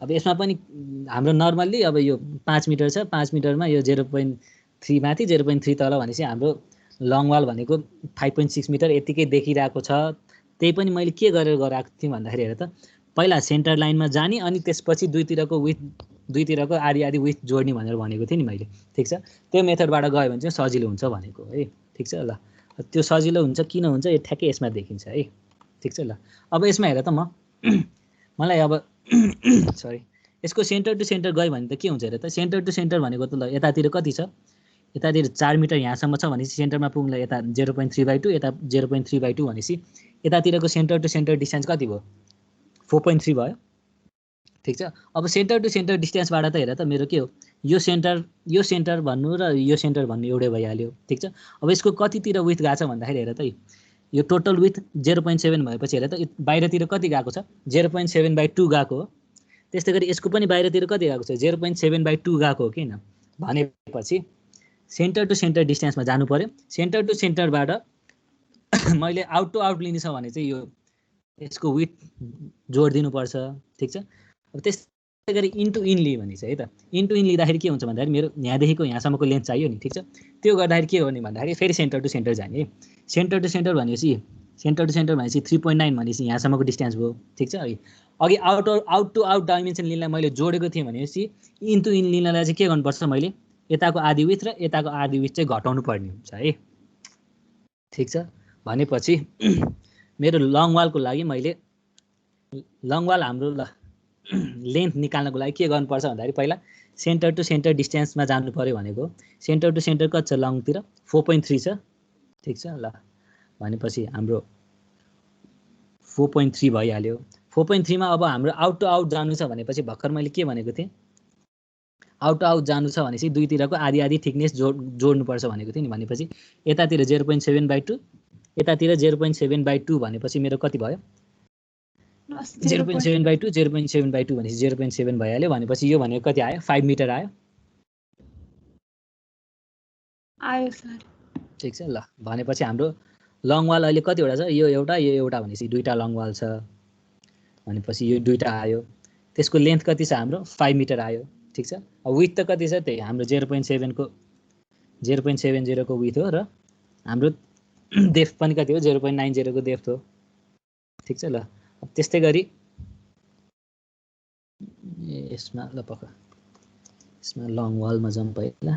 अब यसमा पनि हाम्रो नर्मल्ली अब यो 5 मिटर छ 5 मिटरमा यो 0.3 माथि 0.3 तल भनेपछि हाम्रो लङ वाल भनेको 5.6 मिटर यतिकै देखिरहेको छ त्यही पनि मैले के गरेर गराएको थिएँ भन्दाखेरि हेर त पहिला सेन्टर लाइनमा जाने अनि त्यसपछि दुईतिरको आधी आधी विथ जोड्ने भनेर भनेको थिएँ नि मैले ठिक छ त्यो मेथडबाट गयो भने चाहिँ सजिलो हुन्छ भनेको है ठिक छ ल त्यो सजिलो हुन्छ किन हुन्छ यो ठ्याक्कै यसमा देखिन्छ है ठिक छ ल अब यसमा हेर त म मलाई अब सरी यसको सेन्टर टु सेन्टर गयो भने त के हुन्छ र त सेन्टर टु सेन्टर भनेको त ल यतातिर कति छ यतातिर 4 मिटर यहाँसम्म छ भनेपछि सेन्टरमा पुग्नलाई यता 0.3/2 यता 0.3/2 भनेपछि यतातिरको सेन्टर टु सेन्टर डिस्टेन्स कति भयो 4.3 भयो ठीक छ अब सेन्टर टु सेन्टर डिस्टेन्सबाट त हेर त मेरो के हो यो सेन्टर भन्नु र यो सेन्टर भन्नु एउटै भइहाल्यो ठीक छ अब यसको कतितिर विथ गएको छ भन्दाखेरि हेर त यो टोटल विथ 0.7 भएपछि हेर त बाहिरतिर कति गएको छ 0.7/2 गएको हो त्यस्तै गरी यसको पनि बाहिरतिर कति गएको छ 0.7/2 गएको हो किन भनेपछि सेन्टर टु सेन्टर डिस्टेन्समा जानु पर्यो सेन्टर टु सेन्टरबाट मैले आउट टु आउट लिनु छ भने चाहिँ यो यसको विथ जोड दिनुपर्छ ठीक छ अब त्यस्तै गरी इन्टु इन लियो भने चाहिँ है त इन्टु इन लिँदाखेरि के हुन्छ भन्दाखेरि मेरो यहाँदेखिको यहाँसम्मको लेन्थ चाहियो नि ठीक छ त्यो गर्दाखेरि के गर्ने भन्दाखेरि फेरि सेन्टर टु सेन्टर जाने सेन्टर टु सेन्टर भनेपछि 3.9 भनेपछि यहाँसम्मको डिस्टेन्स भयो ठीक छ अघि आउट टु आउट डाइमेन्सन लिनलाई मैले जोडेको थिएँ भनेपछि इन्टु इन लिनलाई चाहिँ के गर्नुपर्छ मैले यताको आधी विथ र यताको आधी विथ चाहिँ घटाउनु पर्ने हुन्छ है ठीक छ भनेपछि मेरो लङ वालको लागि मैले लङ वाल हाम्रो लेन्थ निकाल्नको लागि के गर्नुपर्छ भन्दाखेरि पहिला सेन्टर टु सेन्टर डिस्टेन्समा जानु पर्यो भनेको सेन्टर टु सेन्टर कति छ लङतिर 4.3 छ ठीक छ ल भनेपछि हाम्रो 4.3 भइहाल्यो 4.3 मा अब हाम्रो आउट टु आउट जानु छ भनेपछि भर्खर मैले के भनेको थिएँ आउट टु आउट जानु छ भनेपछि दुईतिरको आधी आधी थिकनेस जोड्नुपर्छ भनेको थिएँ नि भनेपछि यतातिर 0.7/2 यतातिर 0.7/2 भनेपछि मेरो कति भयो 0.7/2 0.7/2 भनेपछि 0.7 भइहाल्यो भनेपछि यो भनेको कति आयो 5 मिटर आयो सर ठीक छ ल भनेपछि हाम्रो लङ वाल अहिले कतिवटा छ यो एउटा भनेपछि दुईटा लङ वाल छ भनेपछि यो दुईटा आयो त्यसको लेन्थ कति छ हाम्रो 5 मिटर आयो ठीक छ अब विथ त कति छ त्यही हाम्रो 0.7 को 0.70 को विथ हो र हाम्रो डेप्थ पनि कति हो 0.90 को डेप्थ हो ठीक छ ल अब त्यस्तै गरी यसमा ल पक्का यसमा लङ वालमा जाउँ पहिला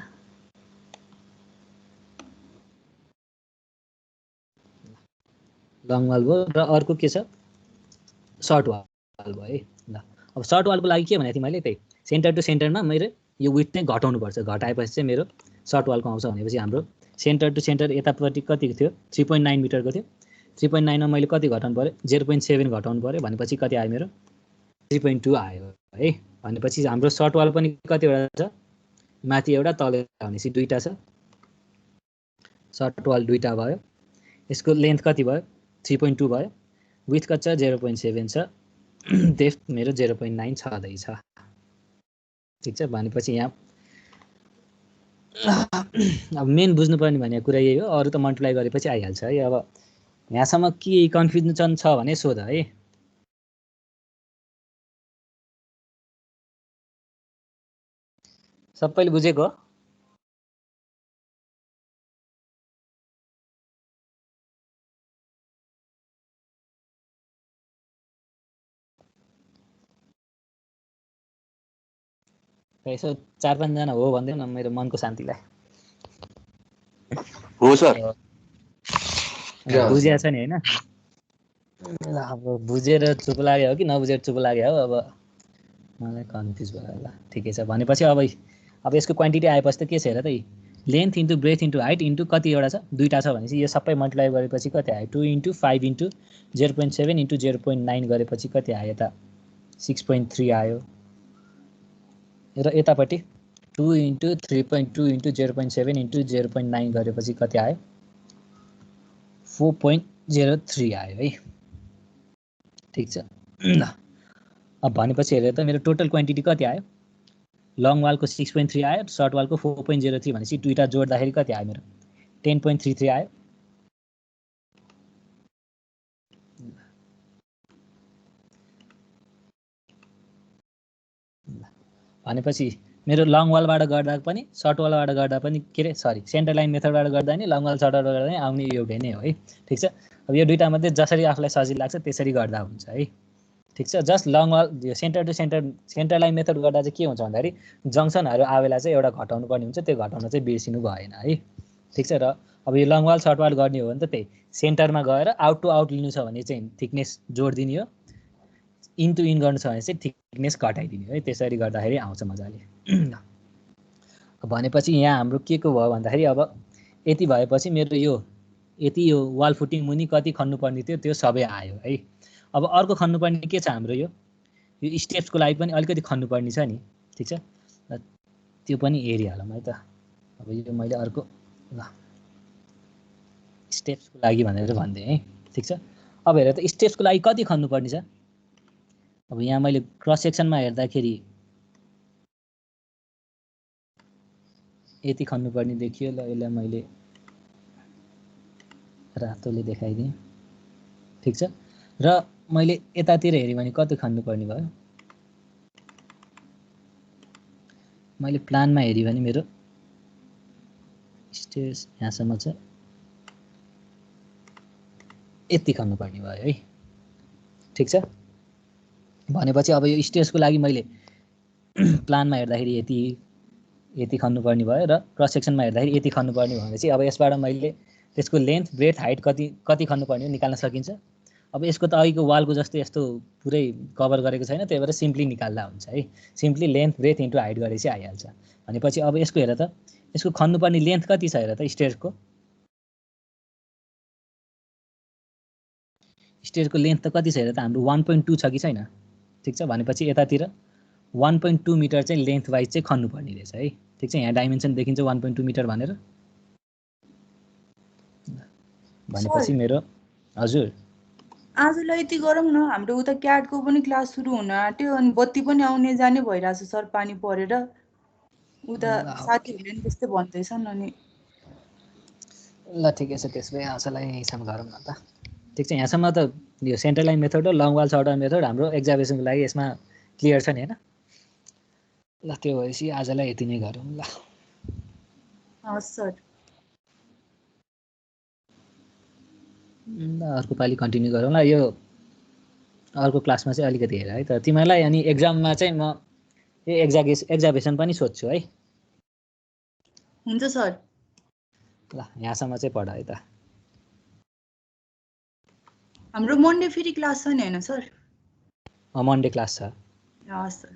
लङ वाल भयो र अर्को के छ सर्ट वाल भयो है ल अब सर्ट वालको लागि के भनेको थिएँ मैले त्यही सेन्टर टु सेन्टरमा मेरो यो विथ चाहिँ घटाउनुपर्छ घटाएपछि चाहिँ मेरो सर्ट वालको आउँछ भनेपछि हाम्रो सेन्टर टु सेन्टर यतापट्टि कतिको थियो 3.9 मिटरको थियो 3.9 मा मैले कति घटाउनु पर्यो 0.7 घटाउनु पर्यो भनेपछि कति आयो मेरो 3.2 आयो है भनेपछि हाम्रो सर्ट वाल पनि कतिवटा छ माथि एउटा तल भनेपछि दुईटा छ सर्ट वाल दुईटा भयो यसको लेन्थ कति भयो 3.2 भयो विथ कति छ 0.7 छ डेप्थ मेरो 0.9 छँदैछ ठीक छ भनेपछि यहाँ अब मेन बुझ्नुपर्ने भनेको कुरा यही हो अरू त मल्टिप्लाई गरेपछि आइहाल्छ है अब यहाँसम्म के कन्फ्युजन छ भने सोध है सबैले बुझेको हो यसो 4-5 जना हो भन्दै न मेरो मनको शान्तिलाई हो सर बुझिया छ नि हैन ल अब बुझेर चुप लाग्यो हो कि नबुझेर चुप लाग्यो हो अब मलाई कन्फ्युज भयो ल ठिकै छ भनेपछि अब यसको क्वान्टिटी आएपछि त के छ हेर त length into breadth into height into कति एउटा छ दुईटा छ भनेपछि यो सबै मल्टिप्लाई गरेपछि कति आयो 2 * 5 * 0.7 * 0.9 गरेपछि कति आयो त 6.3 आयो र यतापट्टि 2 * 3.2 * 0.7 * 0.9 गरेपछि कति आयो 4.03 आयो है ठीक छ ल अब भनेपछि हेरेर त मेरो टोटल क्वान्टिटी कति आयो लङ वालको 6.3 आयो सर्ट वालको 4.03 भनेपछि दुईटा जोड्दाखेरि कति आयो मेरो 10.33 आयो भनेपछि मेरो लङ वालबाट गर्दा पनि सर्ट वालबाट गर्दा पनि के रे सरी सेन्टर लाइन मेथडबाट गर्दा नि लङ वाल सर्ट वालबाट गर्दा नि आउने एउटै नै हो है ठीक छ अब यो दुईटा मध्ये जसरी आफूलाई सजिलो लाग्छ त्यसरी गर्दा हुन्छ है ठीक छ just long wall centre to centre line method गर्दा चाहिँ के हुन्छ भन्दाखेरि जङ्सनहरू आवेला चाहिँ एउटा घटाउनु पर्ने हुन्छ त्यो घटाउन चाहिँ बिर्सिनु भएन है ठीक छ र अब यो लङ वाल सर्ट वाल गर्ने हो भने त त्यही सेन्टरमा गएर आउट टु आउट लिनु छ भने चाहिँ थिकनेस जोड दिने हो इन्टु इन गर्नु छ भने चाहिँ थिकनेस घटाइदिने है, त्यसरी गर्दाखेरि आउँछ मजाले। भनेपछि यहाँ हाम्रो के को भयो भन्दाखेरि अब यति भएपछि मेरो यो यति यो वाल फुटिङ मुनि कति खन्नुपर्ने थियो त्यो सबै आयो है। अब अर्को खन्नुपर्ने के छ हाम्रो यो स्टेप्सको लागि पनि अलिकति खन्नुपर्ने छ नि, ठिक छ, त्यो पनि हेरिहालौँ है त। अब यो मैले अर्को ल स्टेप्सको लागि भनेर भन्दै है, ठिक छ। अब हेर त स्टेप्सको लागि कति खन्नुपर्ने छ। अब यहाँ मैले क्रस सेक्सनमा हेर्दाखेरि यति खन्नुपर्ने देखियो। ल यसलाई मैले रातोले देखाइदिएँ, ठिक छ। र मैले यतातिर हेरेँ भने कति खन्नुपर्ने भयो। मैले प्लानमा हेरेँ भने मेरो स्टेज यहाँसम्म छ, यति खन्नुपर्ने भयो है, ठिक छ। भनेपछि अब यो स्टेजको लागि मैले प्लानमा हेर्दाखेरि यति खन्नुपर्ने भयो र क्रस सेक्सनमा हेर्दाखेरि यति खन्नुपर्ने भनेपछि अब यसबाट मैले त्यसको लेन्थ ब्रेथ हाइट कति खन्नुपर्ने निकाल्न सकिन्छ। अब यसको त अघिको वालको जस्तो यस्तो पुरै कभर गरेको छैन, त्यही भएर सिम्पली निकाल्दा हुन्छ है। Simply length breadth into height गरेपछि आइहाल्छ। भनेपछि अब यसको हेर त यसको खन्नुपर्ने लेन्थ कति छ हेर त स्टेजको लेन्थ त कति छ हेर त हाम्रो 1.2 छ कि छैन, ठिक छ। भनेपछि यतातिर 1.2 मिटर चाहिँ लेन्थ वाइज चाहिँ खन्नुपर्ने रहेछ है, ठिक छ। यहाँ डाइमेन्सन देखिन्छ 1.2 मिटर भनेर। भनेपछि मेरो हजुर आजलाई यति गरौँ न, हाम्रो उता क्याटको पनि क्लास सुरु हुन आँट्यो अनि बत्ती पनि आउने जाने भइरहेछ सर, पानी परेर उता साथीहरूले पनि त्यस्तै भन्दैछन्। अनि ल ठिकै छ, त्यसो भए आजलाई यहीँसम्म गरौँ न त, ठिक छ। यहाँसम्म त यो सेन्टर लाइन मेथड र long wall short wall method हाम्रो एक्जामिनेसनको लागि यसमा क्लियर छ नि होइन। ल त्यो भएपछि आजलाई यति नै गरौँ ल। हस् सर। ल अर्को पालि कन्टिन्यू गरौँ ल। यो अर्को क्लासमा चाहिँ अलिकति हेर है त तिमीलाई। अनि एक्जाममा चाहिँ म यो एक्जामिनेसन पनि सोध्छु है। हुन्छ सर। ल यहाँसम्म चाहिँ पढ है त। हाम्रो मन्डे फेरि क्लास छ नि होइन सर? मन्डे क्लास छ। हस् सर।